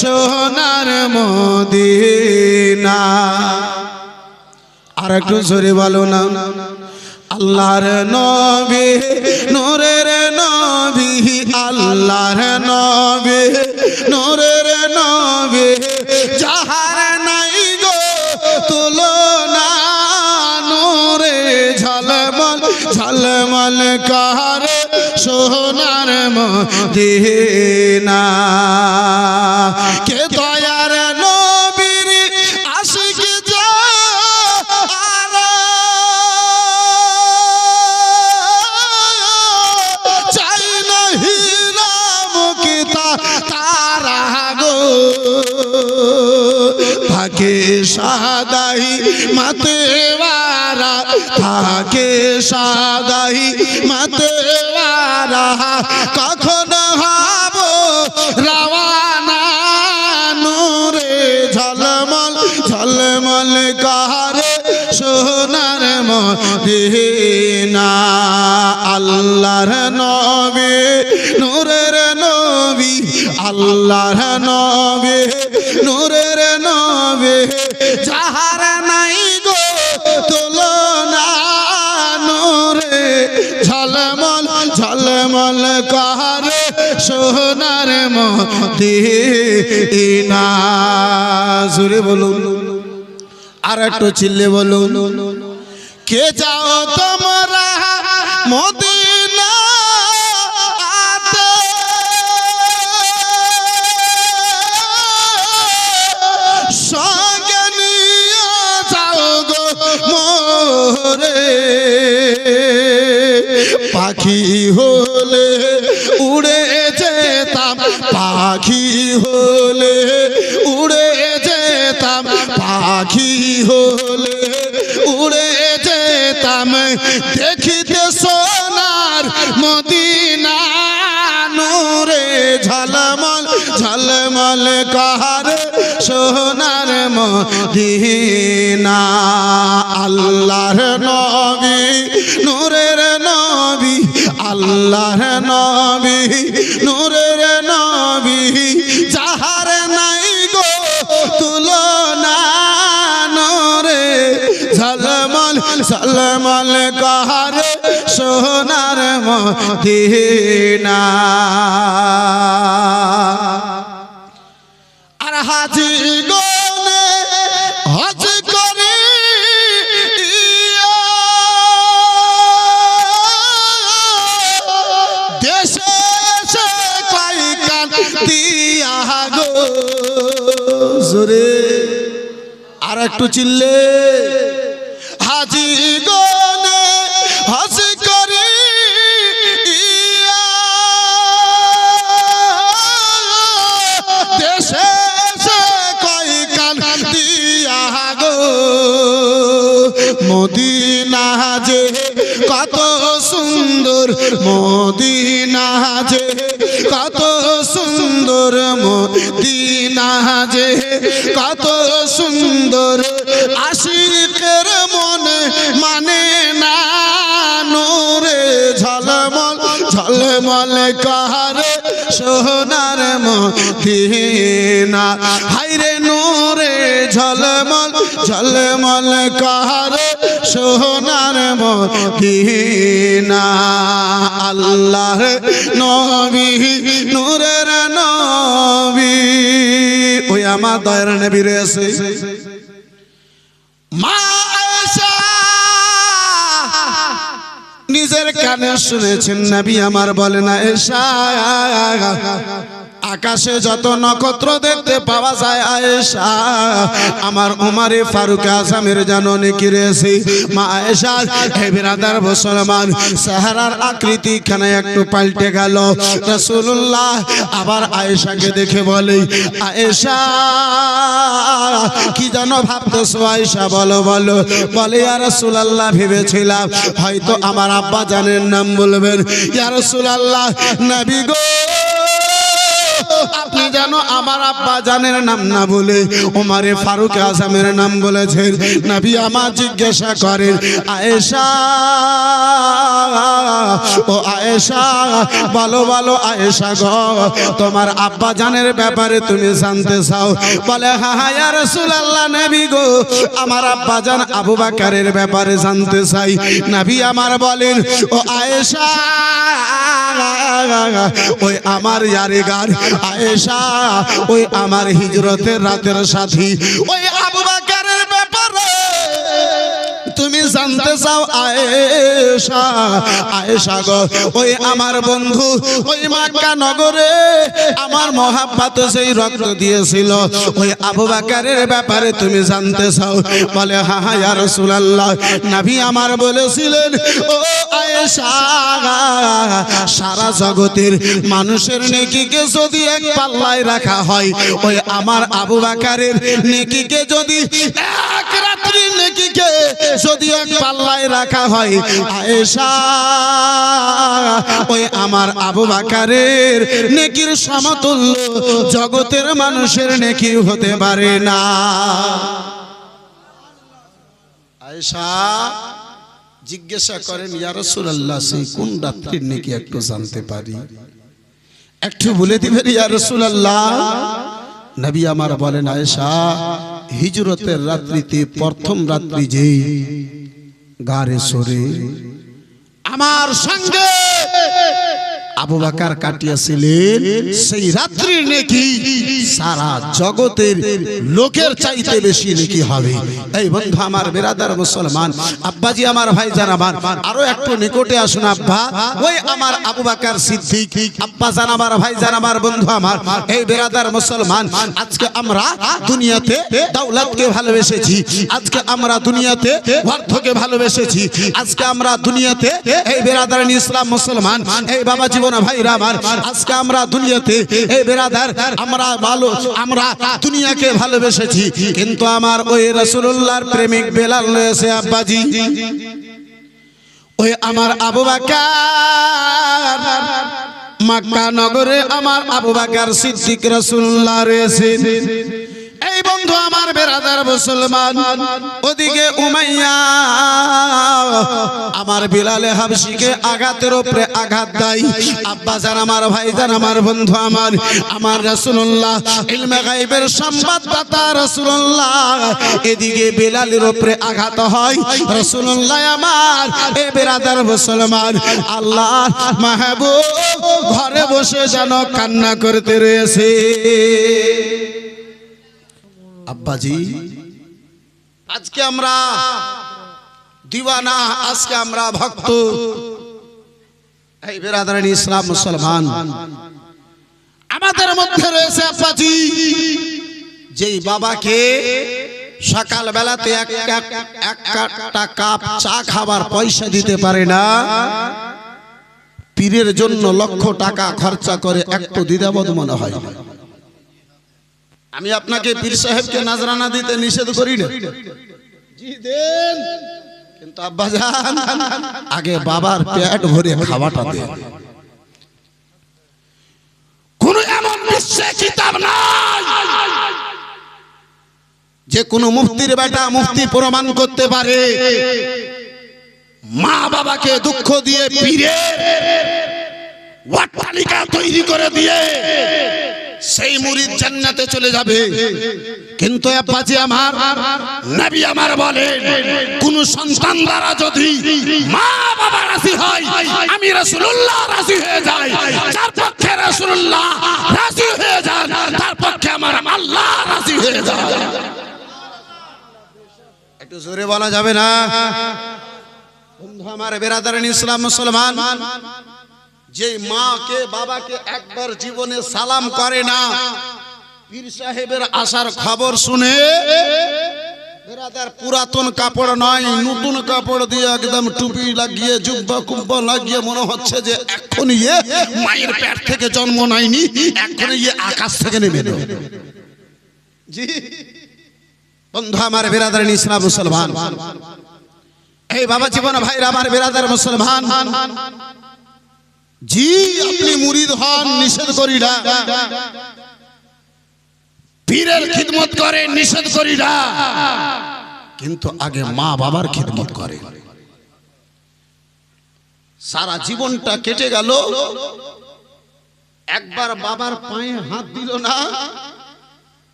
সোনার মদিনা। আর একটু জোরে বলো না, আল্লাহর নবী নূরের নবী, আল্লাহর নবী নূরের নবী, যাহার নাই গো তুলনা, নূরে ঝলমল ঝলমল করে সোনার মদিনা। কে দয়ার নবীর আশিক থাকে সাদাই মাতেওয়ারা, থাকে সাদাই মাতেওয়ারা, কখন হব রওয়ানা, নূরে ঝলমল ঝলমল করে সোনার মদিনা। আল্লাহর নবী নূরের নবী, আল্লাহর নবী নূরের নবী, যাহার নাই গো তুলনা, নূরে ঝলমল ঝলমল করে সোনার মদিনা। জোরে বলুন, আর একটু চিল্লে বলুন, কে যাও তোমরা মদিনা সঙ্গে নিয়ে যাও গো মোরে, পাখি হলে উড়ে যেতাম, পাখি হলে উড়ে যেতাম, পাখি হলে উড়ে যেতাম, দেখিতে সোনার মদিনা, নূরে ঝলমল ঝলমল করে সোনার মদিনা। আল্লাহর নবী নূরের নবী, আল্লাহর নবী নূরের নবী যাহার নাই গো তুলনা নূরে ঝলমল ঝলমল কাহার সোনার মদিনা আর হাজি গনে হজ করে দেশে সে কয়কান দিয়া গো জোরে আর একটু চিল্লে হাজি গনে হজ করে দেশে সে কয়কান দিয়া গো মদিনা যে কত সুন্দর মদিনা যে কত সুন্দর মদিনা যে কত সুন্দর আশিকের মনে মানে না নূরে ঝলমল ঝলমল কাহার সোনার মদিনা হায়রে নূরে ঝলমল ঝলমল কাহার সোনার মদিনা আল্লাহর নবী নূরের নবী ওই আমার দয়ার নবী রয়েছে মা আয়েশা নিজের কানে শুনেছেন নবী আমার বলেন আয়েশা আকাশে যত নক্ষত্র দেখতে পাওয়া যায় আয়েশা আমার উমারে ফারুক আজমের জানো নেকি রয়েছে মা আয়েশা হে বিরাদার মুসলমান সাহারার আকৃতি খানে একটু পাল্টে গেল রাসূলুল্লাহ আবার আয়েশাকে দেখে বলে আয়েশা কি জানো ভাবতেছো আয়েশা বলো বলো বলে ইয়া রাসূলুল্লাহ ভেবেছিলাম হয়তো আমার আব্বা জানের নাম বলবেন ইয়া রাসূলুল্লাহ নবী গো আপনি জানো আমার আব্বা জানের নাম না বলে উমারে ফারুক আজমের নাম বলেছেন নবী আমার জিজ্ঞাসা করেন আয়েশা ও আয়েশা বলো বলো আয়েশা গো তোমার আব্বা জানের ব্যাপারে তুমি জানতে চাও বলে হ্যাঁ হ্যাঁ ইয়া রাসূলুল্লাহ নবী গো আমার আব্বা জান আবু বকরের ব্যাপারে জানতে চাই নবী আমার বলেন ও আয়েশা ওই আমার ইয়ারিগার আয়েশা ওই আমার হিজরতের রাতের সাথী ওই আবু বকরের ব্যাপারে তুমি জানতে চাও আয়েশা আয়েশা গো ওই আমার বন্ধু ওই মক্কা নগরে আমার মহাব্বত সেই রক্ত দিয়েছিল ওই আবু বকরের ব্যাপারে তুমি জানতে চাও বলে হ্যাঁ হ্যাঁ ইয়া রাসূলুল্লাহ নবী আমার বলেছিলেন ও আয়েশা সারা জগতের মানুষের নেকিকে যদি এক পাল্লায় রাখা হয় ওই আমার আবু বকরের নেকিকে যদি এক রাত্রির নেকিকে যদি এক পাল্লায় রাখা হয় আয়েশা ওই আমার আবু বকরের নেকির সমতুল্য জগতের মানুষের নেকি হতে পারে না আয়েশা জিজ্ঞাসা করেন ইয়া রাসূলুল্লাহ সেই কোন রাত্রির নেকি একটু জানতে পারি একটু বলে দিবেন ইয়া রাসূলুল্লাহ নবী আমার বলেন আয়েশা হিজরতের রাত্রিতে প্রথম রাত্রি যে গারে সরে আমার সঙ্গে আবু বকর কাটিয়েছিলেন সেই রাত্রির নেকি সারা জগতের লোকের চাইতে বেশি নেকি হবে এই বন্ধু আমার বিরাদার মুসলমান আব্বাজি আমার ভাইজান আমার আরো একটু নিকটে আসুন আব্বা ওই আমার আবু বকর সিদ্দিক আব্বা জান আমার ভাইজান আমার বন্ধু আমার এই বিরাদার মুসলমান আজকে আমরা দুনিয়াতে দৌলতকে ভালোবেসেছি আজকে আমরা দুনিয়াতে অর্থকে ভালোবেসেছি আজকে আমরা দুনিয়াতে এই বিরাদার ইসলাম মুসলমান এই বাবা জীবন ভাইরা আমার আজকে আমরা দুনিয়াতে এই বিরাদার আমরা ভালো আমরা দুনিয়াকে ভালোবেসেছি কিন্তু আমার ওই রাসূলুল্লাহর প্রেমিক বেলাল রয়েছে আব্বাজি ওই আমার আবু বকর মক্কা নগরে আমার আবু বকর সিদ্দিক রাসূলুল্লাহ রয়েছে এই এই বন্ধু আমার বেরাদার মুসলমান, ওদিকে উমাইয়া আমার বিলালে হাবশিকে আঘাতের উপরে আঘাত দেয়। আব্বাজান আমার ভাইজান আমার বন্ধু আমার রাসূলুল্লাহ ইলমে গায়বের সংবাদদাতা রাসূলুল্লাহ, এদিকে বিলালের উপরে আঘাত হয়। রাসূলুল্লাহ আমার এ বেরাদার মুসলমান আল্লাহর মাহবুব ঘরে বসে যেন কান্না করতে রয়েছে। আব্বাজি আজকে আমরা দিওয়ানা, আজকে আমরা ভক্ত। এই বেরাদারান ইসলাম মুসলমান আমাদের মধ্যে রয়েছে আব্বাজি, যেই বাবাকে সকাল বেলাতে একটা কাপ চা খাবার পয়সা দিতে পারে না, পীরের জন্য লক্ষ টাকা খরচা করে, একটু দ্বিধাবোধ মনে হয়। আমি আপনাকে পীর সাহেবকে নজরানা দিতে নিষেধ করি না, জি দেন, কিন্তু আব্বাজান আগে বাবার পেট ভরে খাওয়াটা দেন। কোন এমন বিশ্বে কিতাব নাই যে কোন মুফতির বেটা মুফতি প্রমাণ করতে পারে মা বাবাকে দুঃখ দিয়ে পীরের অট্টালিকা তৈরি করে দিয়ে সেই মুরিদ জান্নাতে চলে যাবে। কিন্তু আব্বাজি আমার নবী আমার বলেন, কোন সন্তান দ্বারা যদি মা বাবা রাজি হয়, আমি রাসূলুল্লাহ রাজি হয়ে যাই। যার পক্ষে রাসূলুল্লাহ রাজি হয়ে যান, তার পক্ষে আমার আল্লাহ রাজি হয়ে যায়। একটু জোরে বলা যাবে না? বন্ধু আমার বেরাদারান ইসলাম মুসলমান, যে মাকে বাবাকে একবার জীবনে সালাম করে না, পীর সাহেবের আসার খবর শুনে বেরাদার পুরাতন কাপড় নয়, নতুন কাপড় দিয়ে একদম টুপি লাগিয়ে জুব্বা কুব্বা লাগিয়ে মনে হচ্ছে যে এখনই মায়ের পেট থেকে জন্ম নেয়নি, এখনই আকাশ থেকে নেমে এলো। জি বন্ধু আমার বেরাদারান ইসলাম মুসলমান, এই বাবা জীবন ভাইরা আমার বেরাদার মুসলমান, জি আপনি মুরিদ হন, নিষেধ করি না, পীরের খিদমত করে, নিষেধ করি না, কিন্তু আগে মা বাবার খিদমত করে। সারা জীবনটা কেটে গেল, একবার বাবার পায়ে হাত দিল না,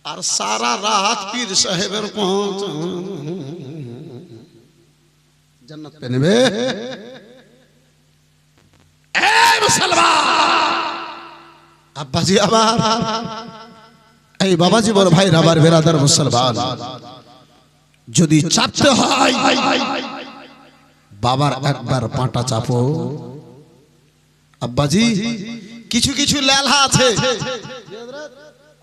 আর সারা রাত পীর সাহেবের জান্নাত পেয়ে নেবে। আব্বাজি আবার এই বাবাজি বড় ভাই রাবার বেরাদার মুসলমান, যদি চাপতে হয় বাবার একবার পাটা চাপো। আব্বাজি কিছু কিছু লেলা আছে,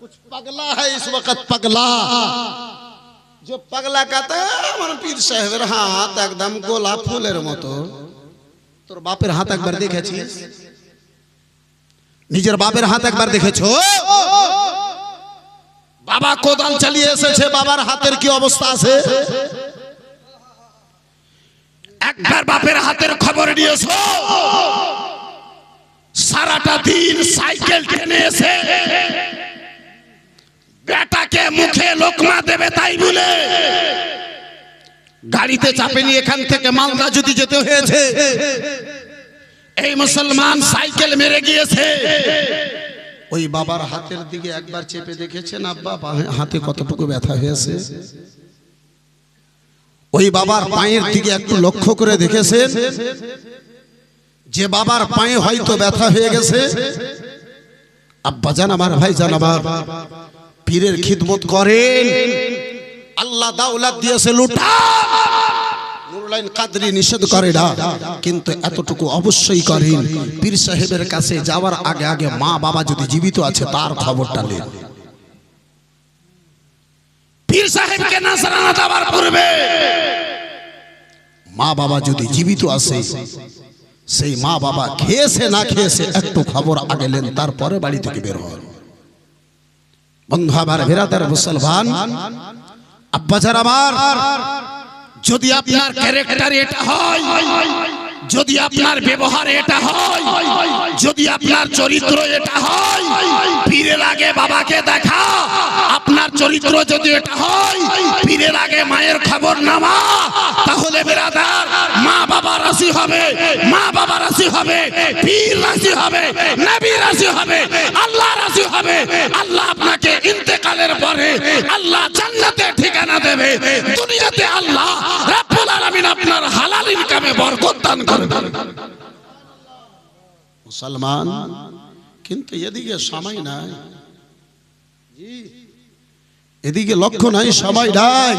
कुछ पगला है इस वक्त, पगला जो पगला कहता है আমার পীর সাহেবের হাত একদম গোলাপ ফুলের মতো। তোর বাপের হাত একবার দেখেছিস? নিজের বাপের হাত একবার দেখেছো? বাবা কোদাল চালিয়ে এসেছে, বাবার হাতের কি অবস্থা আছে? একবার বাপের হাতের খবর নিয়েছো? সারাটা দিন সাইকেল টেনে এসে বেটাকে মুখে লোকমা দেবে তাই বলে গাড়িতে চাপে নিয়ে এখান থেকে মালদা যদি যেতে হয়েছে, এই মুসলমান সাইকেল মেরে গিয়েছে। ওই বাবার হাতের দিকে একবার চেপে দেখেছেন আব্বা হাতে কতটুকু ব্যথা হয়েছে? ওই বাবার পায়ের দিকে একটু লক্ষ্য করে দেখেছেন যে বাবার পায়ে হয়তো ব্যথা হয়ে গেছে? আব্বা জান আমার ভাই জান আমার, পীরের খিদমত করেন, আল্লাহ দাওলাত দিয়েছে লুটা, নুরুল্লাহ কাদরি নিষেধ করে না, কিন্তু এতটুকু অবশ্যই করেন, পীর সাহেবের কাছে যাওয়ার আগে আগে মা বাবা যদি জীবিত আছে তার খবরটা নেন। পীর সাহেবকে নজরানা দেওয়ার পূর্বে মা বাবা যদি জীবিত আছে, সেই মা বাবা খেয়েছে না খেয়েছে একটু খবর আগে নেন, তারপরে বাড়ি থেকে বের হন। বন্ধু আমার বেরাদার মুসলমান, আব্বাজান আমার, যদি আপনার ক্যারেক্টার এটা হয় যদি আপনার ব্যবহার এটা হয়, যদি আপনার চরিত্র এটা হয়, পীরের আগে বাবাকে দেখা, আপনার চরিত্র যদি এটা হয়, পীরের আগে মায়ের খবর নামা, তাহলে বিরাদার মা বাবা রাজি হবে, মা বাবা রাজি হবে, পীর রাজি হবে, নবী রাজি হবে, আল্লাহ রাজি হবে। আল্লাহ আপনাকে ইন্তেকালের পরে আল্লাহ জান্নাতে ঠিকানা দেবে, দুনিয়াতে আল্লাহ রাব্বুল আলামিন আপনার হালাল ইনকামে বরকত দান করবে। মুসলমান, কিন্তু এদিকে সময় নাই, এদিকে লক্ষ্য নাই, সময় নাই।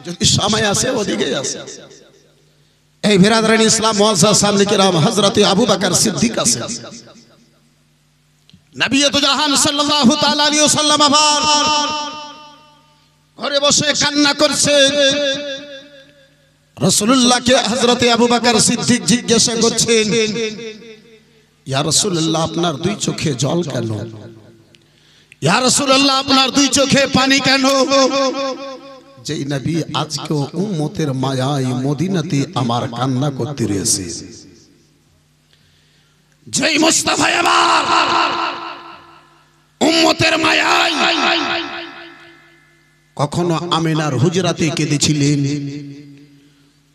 যদি সময় আছে ওদিকে আছে। এই বিরাদরান ইসলাম মুআজ্জাজ সামনে কিরাম হযরত আবু বকর সিদ্দিক আছে, নবী তো জাহান সাল্লাল্লাহু তাআলা আলাইহি ওয়াসাল্লাম আবার ঘরে বসে কান্না করছেন। রাসূলুল্লাহকে হযরত আবু বকর সিদ্দিক জিজ্ঞাসা করছেন, ইয়া রাসূলুল্লাহ আপনার দুই চোখে জল কেন? ইয়া রাসূলুল্লাহ আপনার দুই চোখে পানি কেন? যেই নবী আজকে উম্মতের মায়ায় মদিনাতে আমার কান্না করতে রয়েছে, যেই মুস্তাফা আমার উম্মতের মায়ায় কখনো আমিনার হুজরাতে কেঁদেছিলেন,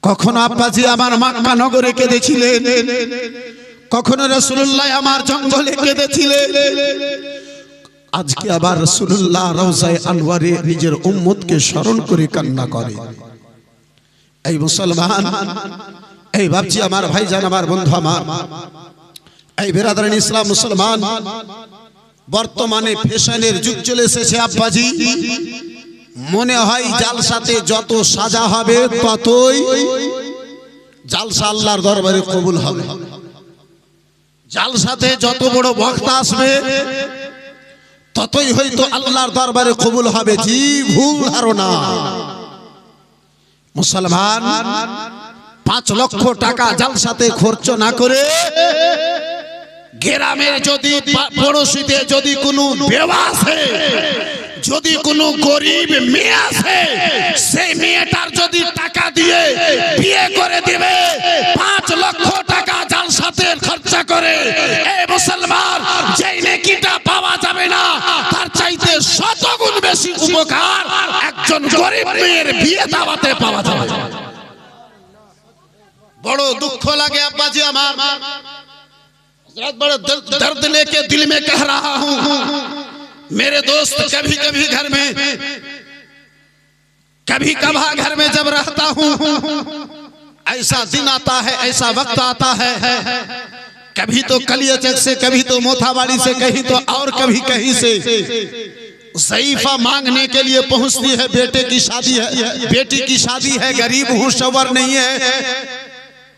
কখনো আব্বাজি আমার মক্কা নগরে কেঁদেছিলেন, কখনো রাসূলুল্লাহ আমার জঙ্গলে কেঁদেছিলেন, আজকে আবার রাসূলুল্লাহ রওজায়ে আনওয়ারে নিজের উম্মতকে স্মরণ করে কান্না করে। এই মুসলমান, এই বাপজি আমার ভাইজান, আমার বন্ধু আমার, এই বিরাদরান ইসলাম মুসলমান, বর্তমানে ফ্যাশনের যুগ চলে এসেছে আব্বাজি। মনে হয় জালসাতে যত সাজা হবে ততই জালসা আল্লাহর দরবারে কবুল হবে। জালসাতে যত বড় বক্তা আসবে ততই হয়তো আল্লাহর দরবারে কবুল হবে। জি, ভুল ধারণা। মুসলমান 5 লক্ষ টাকা জালসাতে খরচ না করে গ্রামের যদি পড়োশিতে যদি কোনো বেওয়া আছে, যদি কোনো গরিব মেয়ে আছে, সেই মেয়েটার যদি টাকা দিয়ে বিয়ে করে দিবে, 5 লক্ষ টাকা জালসাতে খরচা করে, এই মুসলমান, যেই নেকিটা পাওয়া যাবে না তার চাইতে 100 গুণ বেশি উপকার একজন গরিব মেয়ের বিয়ে দাওয়াতে পাওয়া যাবে। বড় দুঃখ লাগে আব্বাজি আমার, बड़ा दर्द लेके दिल में कह रहा हूँ मेरे दोस्त, कभी कभी घर में, कभी कभार घर में जब रहता हूँ, ऐसा दिन आता है, ऐसा वक्त आता है, कभी तो कलियाचक से, कभी तो मोथाबाड़ी से, कहीं तो और कभी कहीं से ज़ईफ़ा मांगने के लिए पहुंचती है। बेटे की शादी है, बेटी की शादी है, गरीब हूँ, शवर नहीं है,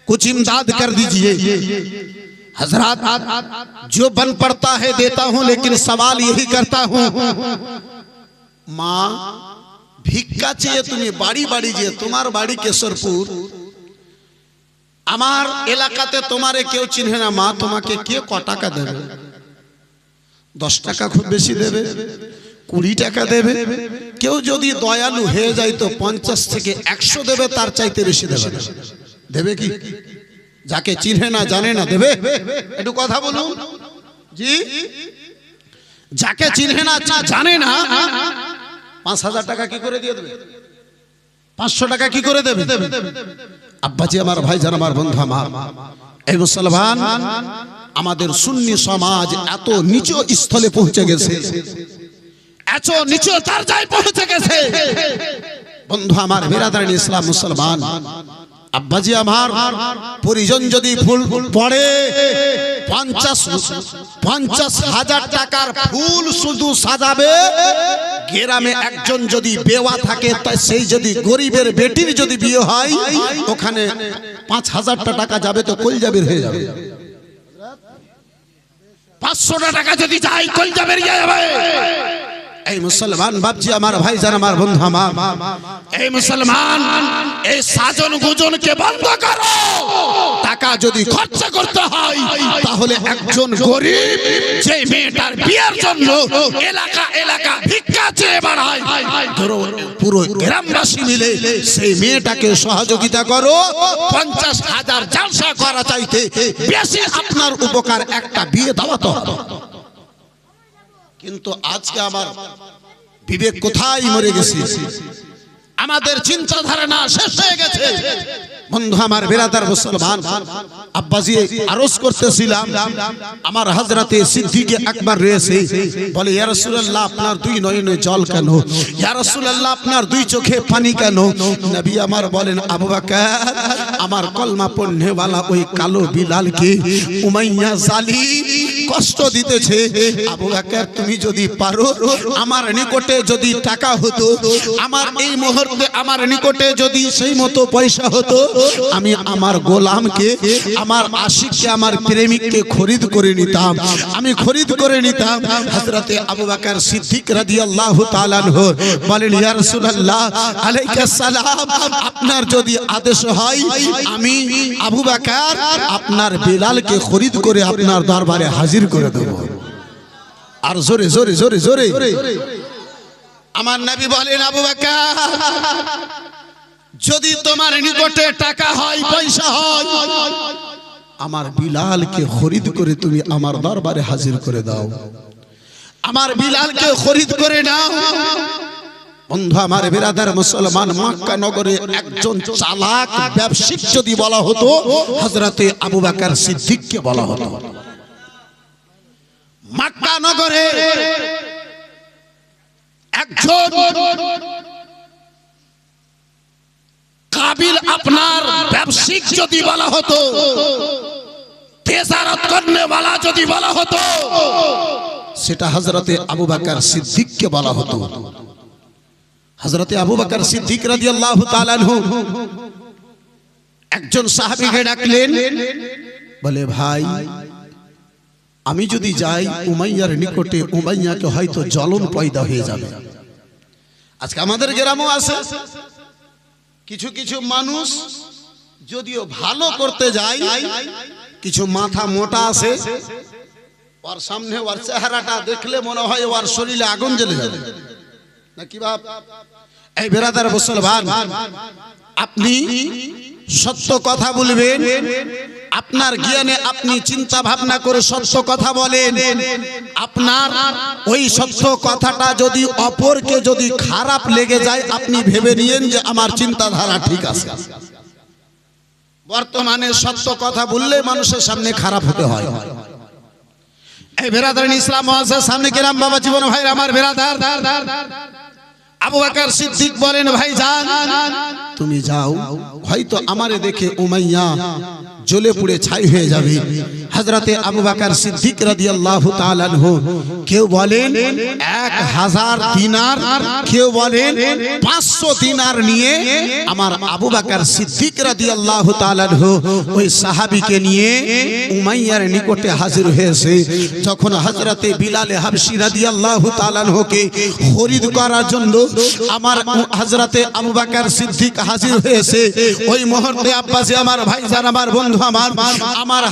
कुछ इमदाद कर दीजिए। हजरात, जो बन पड़ता है देता हूं, लेकिन सवाल यही करता हूं, माँ भिक्षा चाहिए तुम्हें, बाड़ी बाड़ी चाहिए, तुम्हार बाड़ी केशरपुर, আমার এলাকাতে তোমারে কেউ চিনে না, মা তোমাকে কে ক টাকা দেবে? 10 টাকা খুব বেশি দেবে, 20 টাকা দেবে, কেউ যদি দয়ালু হয়ে যায় তো 50 থেকে 100 দেবে, তার চাইতে বেশি দেবে না। দেবে কি? যাকে চিনে না জানে না দেবে? একটু কথা বলুন জি। যাকে চিনে না জানে না 5000 টাকা কি করে দিয়ে দেবে? 500 টাকা কি করে দেবে? আব্বাজি আমার, ভাইজান আমার, বন্ধু আমার, এই মুসলমান, আমাদের সুন্নি সমাজ এত নিচু স্থলে পৌঁছে গেছে, এত নিচু দরজায় পৌঁছে গেছে। বন্ধু আমার, বিরাদরান ইসলাম মুসলমান, আব্বাজি আমার, পরিজন যদি ফুল পড়ে 50,000 টাকার ফুল শুধু সাজাবে, গ্রামে একজন যদি বেওয়া থাকে, তাই সেই যদি গরিবের বেটির যদি বিয়ে হয়, ওখানে 5,000 টাকা যাবে তো কলজাবের হয়ে যাবে। 500 টাকা যদি যায় কলজাবের যাবে। এই মুসলমান বাপজি আমার, ভাইজান আমার, বন্ধু আমার, এই মুসলমান, এই সাজন গুজনকে বন্ধ করো। টাকা যদি খরচা করতে হয় তাহলে একজন গরিব যে মেয়েটার বিয়ের জন্য এলাকা এলাকা ভিক্ষা চেয়ে বেড়ায়, পুরো গ্রামবাসী মিলে সেই মেয়েটাকে সহযোগিতা করো। 50,000 জালসা করা চাইতে বেশি আপনার উপকার একটা বিয়ে দেওয়া তো হবে। কিন্তু আজকে আমার বিবেক কোথায় মরে গেছে, আমাদের চিন্তাধারা না শেষ হয়ে গেছে। বন্ধু আমার বেরাদার মুসলমান, আব্বাজি আরজ করতেছিলাম, আমার হযরতে সিদ্দিক আকবর রয়েছে, বলে ইয়া রাসূলুল্লাহ আপনার দুই নয়নে জল কেন, ইয়া রাসূলুল্লাহ আপনার দুই চোখে পানি কেন? নবী আমার বলেন আবু বকর, আমার কলমা পড়নেওয়ালা ওই কালো বিলালকে উমাইয়া জালিম কষ্ট দিতেছে। আবু বকর তুমি যদি পারো, আমার নিকটে যদি টাকা হতো, আমার এই মুহূর্তে আমার নিকটে যদি সেই মতো পয়সা হতো, আমি আমার গোলামকে, আমার আশিককে, আমার প্রেমিককে খরিদ করে নিতাম, আমি খরিদ করে নিতাম। হযরতে আবু বকর সিদ্দিক রাদিয়াল্লাহু তাআলা আনহু বলেন ইয়া রাসূলুল্লাহ আলাইহিস সালাম, আপনার যদি আদেশ হয় আমি আবু বকর আপনার বিলালকে খরিদ করে আপনার দরবারে হাজির করে দেব। আর জোরে জোরে জোরে জোরে আমার নবী বলেন আবু বকর যদি তোমার নিকটে টাকা হয়, পয়সা হয়, আমার বিলালকে খরিদ করে তুমি আমার দরবারে হাজির করে দাও, আমার বিলালকে খরিদ করে নাও। বন্ধু আমার বিরাদার মুসলমান, মক্কা নগরে একজন চালাক ব্যবসায়িক যদি বলা হতো, হযরতে আবু বকর সিদ্দিককে বলা হতো। মক্কা নগরে একজন কাবিল আপনার ব্যবসায়িক যদি বলা হতো, তেজারত করনে वाला যদি বলা হতো, সেটা হযরতে আবু বকর সিদ্দিককে বলা হতো। হযরতে আবু বকর সিদ্দিক রাদিয়াল্লাহু তাআলা আনহু একজন সাহাবীকে ডাকলেন, বলে ভাই আমি যদি যাই উমাইয়ার নিকটে, উমাইয়াকে হয়তো জ্বলন পয়দা হয়ে যাবে। আজকে আমাদের গ্রামও আছে কিছু কিছু মানুষ, যদিও ভালো করতে যায়, কিছু মাথা মোটা আছে, ওর সামনে ওর চেহারাটা দেখলে মনে হয় ওর শরীরে আগুন জ্বলে যাবে নাকি বাপ। এই বেরাদার মুসলমান, আপনি সত্য কথা বলবেন, আপনার জ্ঞানে আপনি চিন্তা ভাবনা করে সত্য কথা বলেন। আপনার ওই সত্য কথাটা যদি অপরকে যদি খারাপ লেগে যায়, আপনি ভেবে নিয়েন যে আমার চিন্তাধারা ঠিক আছে। বর্তমানে সত্য কথা বললে মানুষের সামনে খারাপ হতে হয়। এই বেরাদার ইসলাম মহাজের সামনে কিরাম বাবা জীবন ভাই আমার বেরাদার আবু বকর সিদ্দিক বলেন ভাইজান তুমি যাও, হয়তো আমারে দেখে উমাইয়া জ্বলে পুড়ে ছাই হয়ে যাবে। হযরতে আবু বকর সিদ্দিক রাদিয়াল্লাহু তাআলা আনহু কেউ বলেন 1000 দিনার, কেউ বলেন 500 দিনার নিয়ে আমার আবু বকর সিদ্দিক রাদিয়াল্লাহু তাআলা আনহু ওই সাহাবীকে নিয়ে উমাইয়ার নিকটে হাজির হয়েছে। যখন হযরতে বিলাল হাবশী রাদিয়াল্লাহু তাআলা আনহুকে খরিদ করার জন্য আমার হযরতে আবু বকর সিদ্দিক হাজির হয়েছে, ওই মুহূর্তে আব্বাসী আমার ভাইজান আমার বন্ধু আমার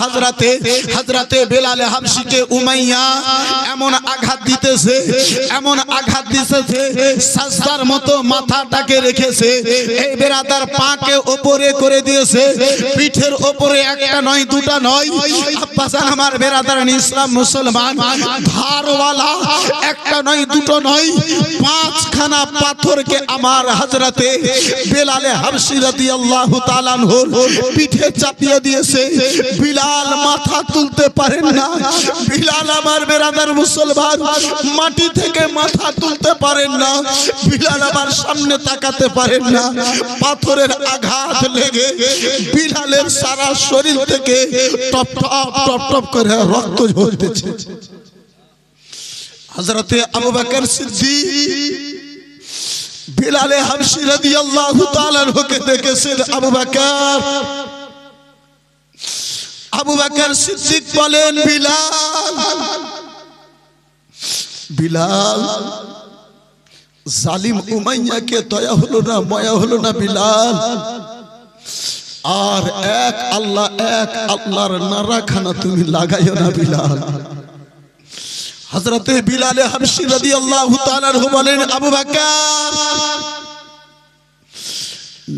হযরতে বিলাল হাবশীকে উমাইয়া এমন আঘাত দিতেছে, এমন আঘাত দিতেছে, সাজদার মতো মাথাটাকে রেখেছে, এই বেরাদার পাকে উপরে করে দিয়েছে, পিঠের উপরে একটা নয় দুটা নয়, আব্বাসান আমার বেরাদার ইসলাম মুসলমান, ধারওয়ালা একটা নয় দুটো নয়, 5খানা পাথরকে আমার হযরতে বিলাল হাবশী রাদিয়াল্লাহু তাআলা আনহুর পিঠে চাপিয়ে দিয়েছে। বিলাল মাথা তুলতে পারেন না, বিলাল আমার বেরাদার মুসলমান মাটি থেকে মাথা তুলতে পারেন না, বিলাল আমার সামনে তাকাতে পারেন না। পাথরের আঘাত লেগে বিলালের সারা শরীর থেকে টপ টপ টপ টপ করে রক্ত ঝরতেছে। হযরতে আবু বকর সিদ্দিক বিলাল হাবশী রাদিয়াল্লাহু তাআলা আনহুকে দেখেছেন। আবু বকর সিদ্দিক বলেন বিলাল, বিলাল জালিম উমাইয়াকে দয়া হলো না, মায়া হলো না বিলাল। আর এক আল্লাহর নারাখানা তুমি লাগাইও না বিলাল। হযরতে বিলাল হাবশী রাদিয়াল্লাহু তাআলা আনহু বলেন, আবু বকর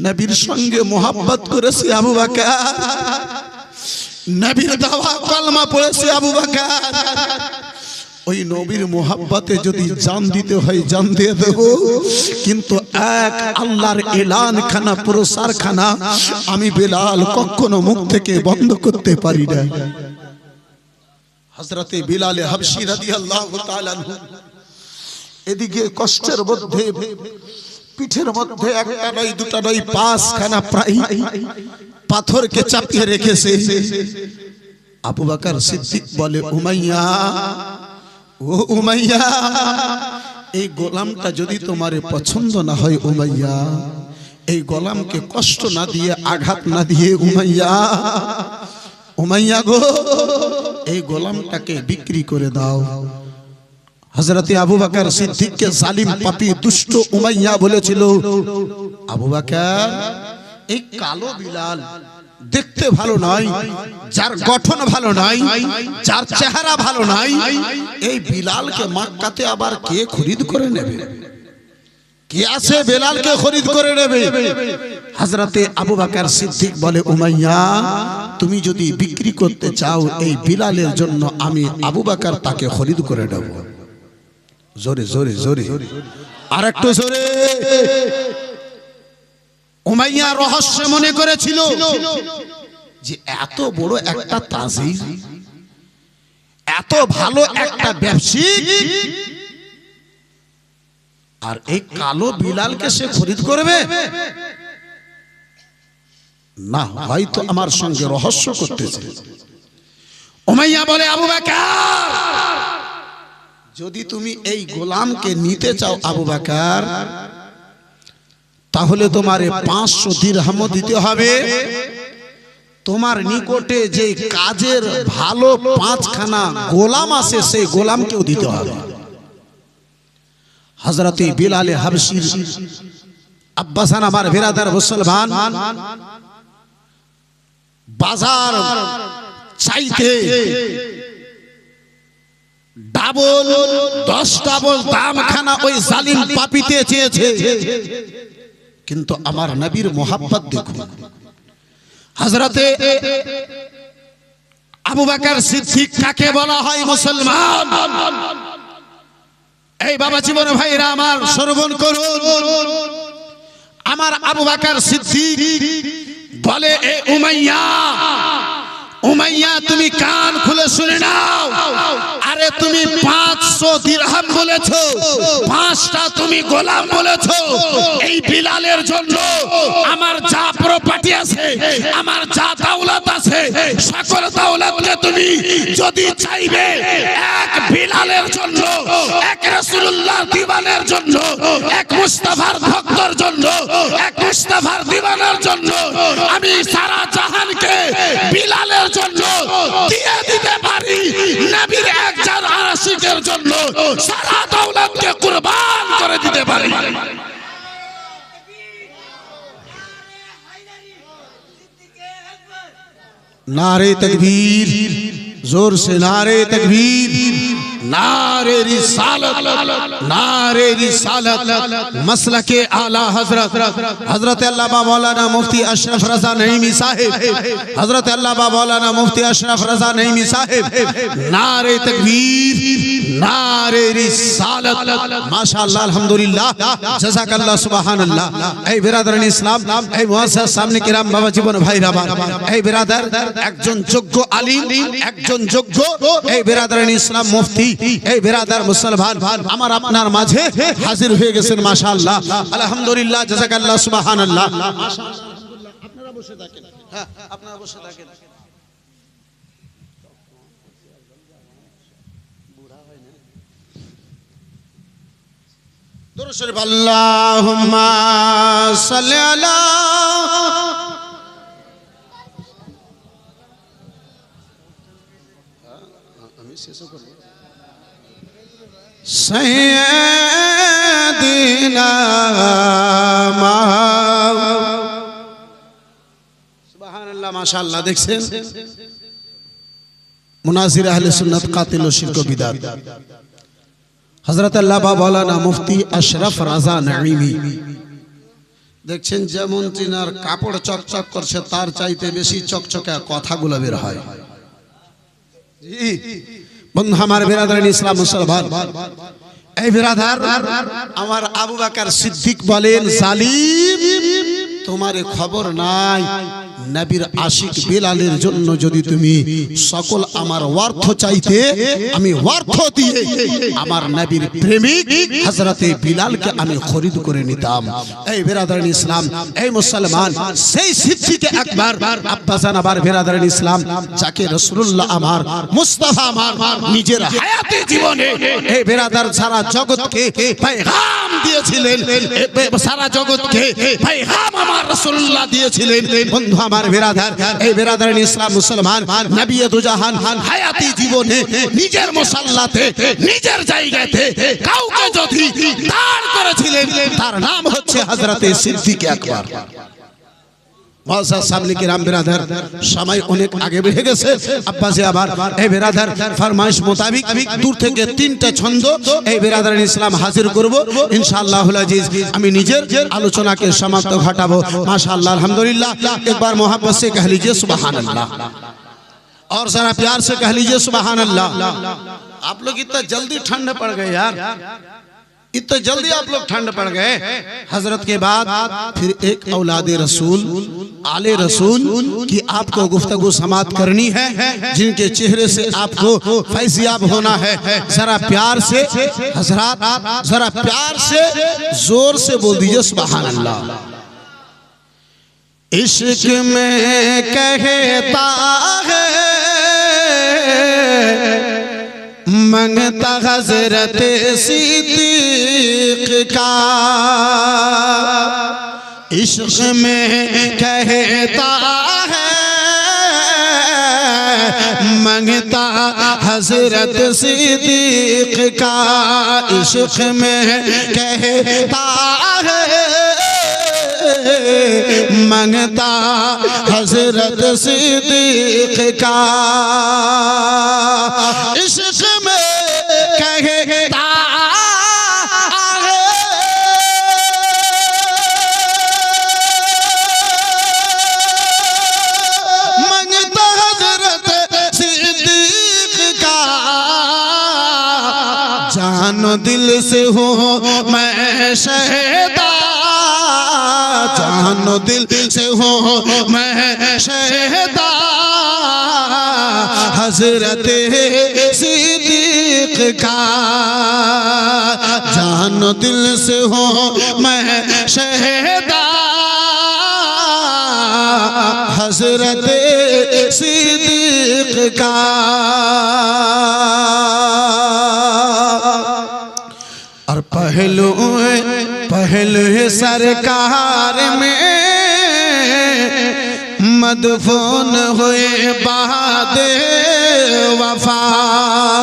নবীর সঙ্গে মোহাব্বত করেছে আবু বকর, নবীর দাওয়া কলমা পড়েছে আবু বকর। ওই নবীর মোহাব্বতে যদি জান দিতে হয় জান দিয়ে দেব, কিন্তু এক আল্লাহর এলান খানা, প্রসার খানা আমি বিলাল কখনো মুখ থেকে বন্ধ করতে পারি না। হযরতে বিলাল হাবশী রাদিয়াল্লাহু তাআলা আনহু এদিকে কষ্টের মধ্যে পিঠের মধ্যে একটা নয় দুটা নয় পাঁচখানা প্রায় পাথরকে চাপিয়ে রেখেছে। আবু বকর সিদ্দিক বলে, উমাইয়া, ও উমাইয়া, এই গোলামটা যদি তোমার পছন্দ না হয় উমাইয়া, এই গোলামকে কষ্ট না দিয়ে, আঘাত না দিয়ে উমাইয়া, উমাইয়া গো, এই গোলামটাকে বিক্রি করে দাও। হযরতে আবু বকর সিদ্দিককে জালিম, পাপী, দুষ্ট উমাইয়া বলেছিল, আবু বকর, এই কালো বিলাল দেখতে ভালো নয়, যার গঠন ভালো নয়, যার চেহারা ভালো নয়, এই বিলালকে মক্কাতে আবার কে খরিদ করে নেবে? কে আছে বিলালকে খরিদ করে নেবে? হযরতে আবু বকর সিদ্দিক বলে, উমাইয়া, তুমি যদি বিক্রি করতে চাও এই বিলালের জন্য আমি আবু বকর তাকে খরিদ করে নেব। জোরে জোরে জোরে, আর একটু জোরে। উমাইয়া রহস্য মনে করেছিল যে এত বড় একটা তাজির, এত ভালো একটা ব্যবসায়ী, আর এই কালো বিলালকে সে খরিদ করবে না, হয়তো আমার সঙ্গে রহস্য করতেছে। উমাইয়া বলে, আবু বকর, যদি তুমি এই গোলামকে নিতে চাও আবু বকর, তাহলে তোমার 500 দিরহাম দিতে হবে। তোমার নিকটে যে কাজের ভালো 5খানা গোলাম আছে সেই গোলামকেও দিতে হবে। হযরতে বিলাল হাবশীর আব্বাসান, আমার বিরাদার মুসলমান, বাজার চাইতে ডাবল 10 ডাবল দাম খানা ওই জালিম পাপীতে চেয়েছে, কিন্তু আমার নবীর মোহাব্বত দেখুন। হযরতে আবু বকর সিদ্দিক কাকে বলা হয় মুসলমান? এই বাবা জীবন ভাইরা আমার শ্রবণ করুন। আমার আবু বকর সিদ্দিক বলে, এ উমাইয়া, উমাইয়া, তুমি কান খুলে শুনে নাও। আরে তুমি 500 দিরহাম বলেছো, 5টা তুমি গোলাম বলেছো। এই বিলালের জন্য আমার যা প্রপার্টি আছে, আমার যা দাওলাত আছে, সকল দাওলাতকে তুমি যদি চাইবে, এক বিলালের জন্য, এক রাসূলুল্লাহ দিওয়ানের জন্য, এক মুস্তাফার ভক্তর জন্য, এক মুস্তাফার দিওয়ানের জন্য আমি সারা জাহানকে বিলালের জন্য দিয়ে দিতে পারি। নবীর একজন আশিকের জন্য সারা দৌলতকে কুরবান করে দিতে পারি। नारे तकबीर, जोर से नारे तकबीर, नारे रिसालत, नारे रिसालत, मसलके आला हजरत हजरत अल्लामा मौलाना मुफ्ती अशरफ रजा नईमी साहिब, हजरत अल्लामा मौलाना मुफ्ती अशरफ रजा नईमी साहिब, नारे तकबीर, नारे रिसालत, माशाअल्लाह, अल्हम्दुलिल्लाह, जज़ाकल्लाह, सुबहानल्लाह। ऐ बिरादरान इस्लाम, ऐ मुअज्जज़ सामने किराम, बाबा जीवन भाई रामा, ऐ बिरादर, একজন যোগ্য আলিম, একজন যোগ্য এই বিরাদরান ইসলাম মুফতি, এই বিরাদার মুসলমান আমার আপনার মাঝে হাজির হয়ে গেছেন। মাশাআল্লাহ, আলহামদুলিল্লাহ, জাযাকাল্লাহ, সুবহানাল্লাহ। আপনারা বসে থাকেন, হ্যাঁ আপনারা বসে থাকেন। দুরূদ শরীফ, আল্লাহুম্মা সাল্লি আলা सैयदना সুবহানাল্লাহ মাশাআল্লাহ। দেখছেন মুনাজির আহলে সুন্নাত কাতিল ও শিরক ও বিদআত হযরত আল্লামা মাওলানা মুফতি আশরাফ রাজা নাঈমি দেখছেন যেমন তিনার কাপড় চকচক করছে তার চাইতে বেশি চকচকে কথাগুলো বের হয়। জি বন্ধু আমার বিরাদরান ইসলাম মুসলমান, এই বিরাদার আমার আবু বকর সিদ্দিক বলেন জালিম তোমারে খবর নাই নবীর আশিক বেলালের জন্য যদি তুমি সকল আমার অর্থ চাইতে আমি অর্থ দিয়ে আমার নবীর প্রেমিক হযরতে বিলালকে আমি খরিদ করে নিতাম। এই বিরাদরান ইসলাম, এই মুসলমান সেই সিদ্দিকে আকবর আব্বাজান আবার বিরাদরান ইসলাম যাকে রাসূলুল্লাহ আমার মুস্তাফা আমার নিজের হায়াতে জীবনে এই বিরাদার সারা জগৎকে পেগাম দিয়েছিলেন, সারা জগৎকে পেগাম আমার রাসূলুল্লাহ দিয়েছিলেন। বন্ধু আমার বিরাদার, এই বিরাদারান ইসলাম মুসলমান নবী দুজাহান হায়াতি জীবনে নিজের মুসাল্লাতে নিজের জায়গাতে কাউকে যদি দাঁড় করেছিলেন তার নাম হচ্ছে হযরতে সিদ্দিক আকবর। সময় অনেক আগে বেড়ে গেছে আব্বাসে আবার এই বিরাদার ফরমাইশ মোতাবিক দূর থেকে তিনটা ছন্দ এই বিরাদারান ইসলাম হাজির করব ইনশাআল্লাহুল আজিজ। আমি নিজের আলোচনাকে সমাপ্ত ঘটাবো মাশাআল্লাহ আলহামদুলিল্লাহ। एक बार मोहब्बत से कह लीजिए सुभान अल्लाह और जरा प्यार से कह लीजिए सुभान अल्लाह। आप लोग इतना जल्दी ठंड पड़ गए यार, इतना जल्दी आप लोग ठंड पड़ गए। हजरत के बाद फिर एक औलाद रसूल आले रसूल की आपको गुफ्तगू समात करनी है, जिनके चेहरे से आपको फैज़याब होना है। जरा प्यार से हजरात, जरा प्यार से जोर से बोल दीजिए सुभान अल्लाह। इश्क में कहता है मंगता हज़रत सिद्दीक़ का, इश्क में कहता है मंगता हज़रत सिद्दीक़ का, इश्क में कहता है मंगता हज़रत सिद्दीक़ का, इश्क में कहता मंगता हज़रत सिद्दीक़ का, जानो दिल से हो मैं शहीदा, जानो दिल से हो मैं शहीदा, हज़रत सिद्दीक़ का, जानो दिल से हो मैं शहीदा, हज़रत सिद्दीक़ का। और पहलू सरकार में मदफून हुए बाद वफ़ात,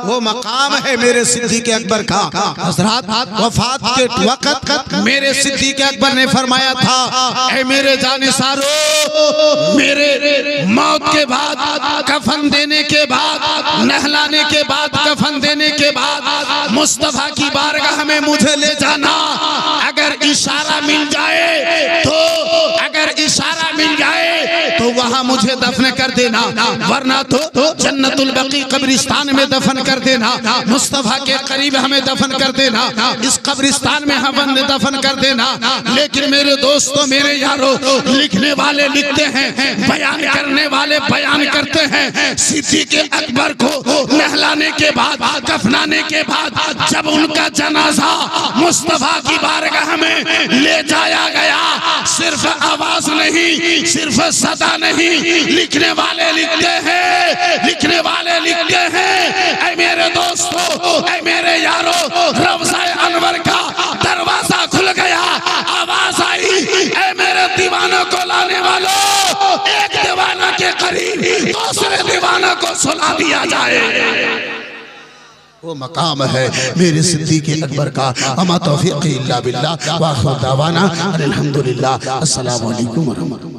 वो मकाम है मेरे सिद्दीक़ अकबर का। हज़रात वफ़ात के वक़्त मेरे सिद्दीक़ अकबर ने फरमाया था, ऐ मेरे जानिसारो, मेरे मौत के बाद कफन देने के बाद नहलाने के बाद कफन देने के बाद मुस्तफा की बारगाह में मुझे ले जाना। अगर इशारा मिल जाए तो, अगर इशारा मिल जाए तो वहां मुझे दफन कर देना, वरना तो जन्नतुल बकी कब्रिस्तान में दफन कर देना, मुस्तफा के करीब हमें दफन कर देना, इस कब्रिस्तान में हमें दफन कर देना। लेकिन मेरे दोस्तों, मेरे यारों, लिखने वाले लिखते हैं, बयान करने वाले बयान करते हैं, सिद्दीक़ अकबर को नहलाने के बाद कफनाने के बाद जब उनका जनाजा मुस्तफा की बारगाह में ले जाया गया, सिर्फ आवाज नहीं, सिर्फ सदा नहीं, लिखने वाले लिखते हैं, लिखने वाले लिखते हैं, ऐ मेरे दोस्तों, ऐ मेरे यारों, रौज़ा-ए अनवर का दरवाजा खुल गया, आवाज आई, ऐ मेरे दीवानों को लाने वालों, एक दीवाना के करीब दूसरे दीवाना को सुला दिया जाए। वो मकाम है मेरे सिद्दीक़ अकबर का। अमा तौफीक़ी इल्ला बिल्लाह व आखिर दावाना अनिल हम्दुलिल्लाह। अस्सलामु अलैकुम व रहमतुल्लाह।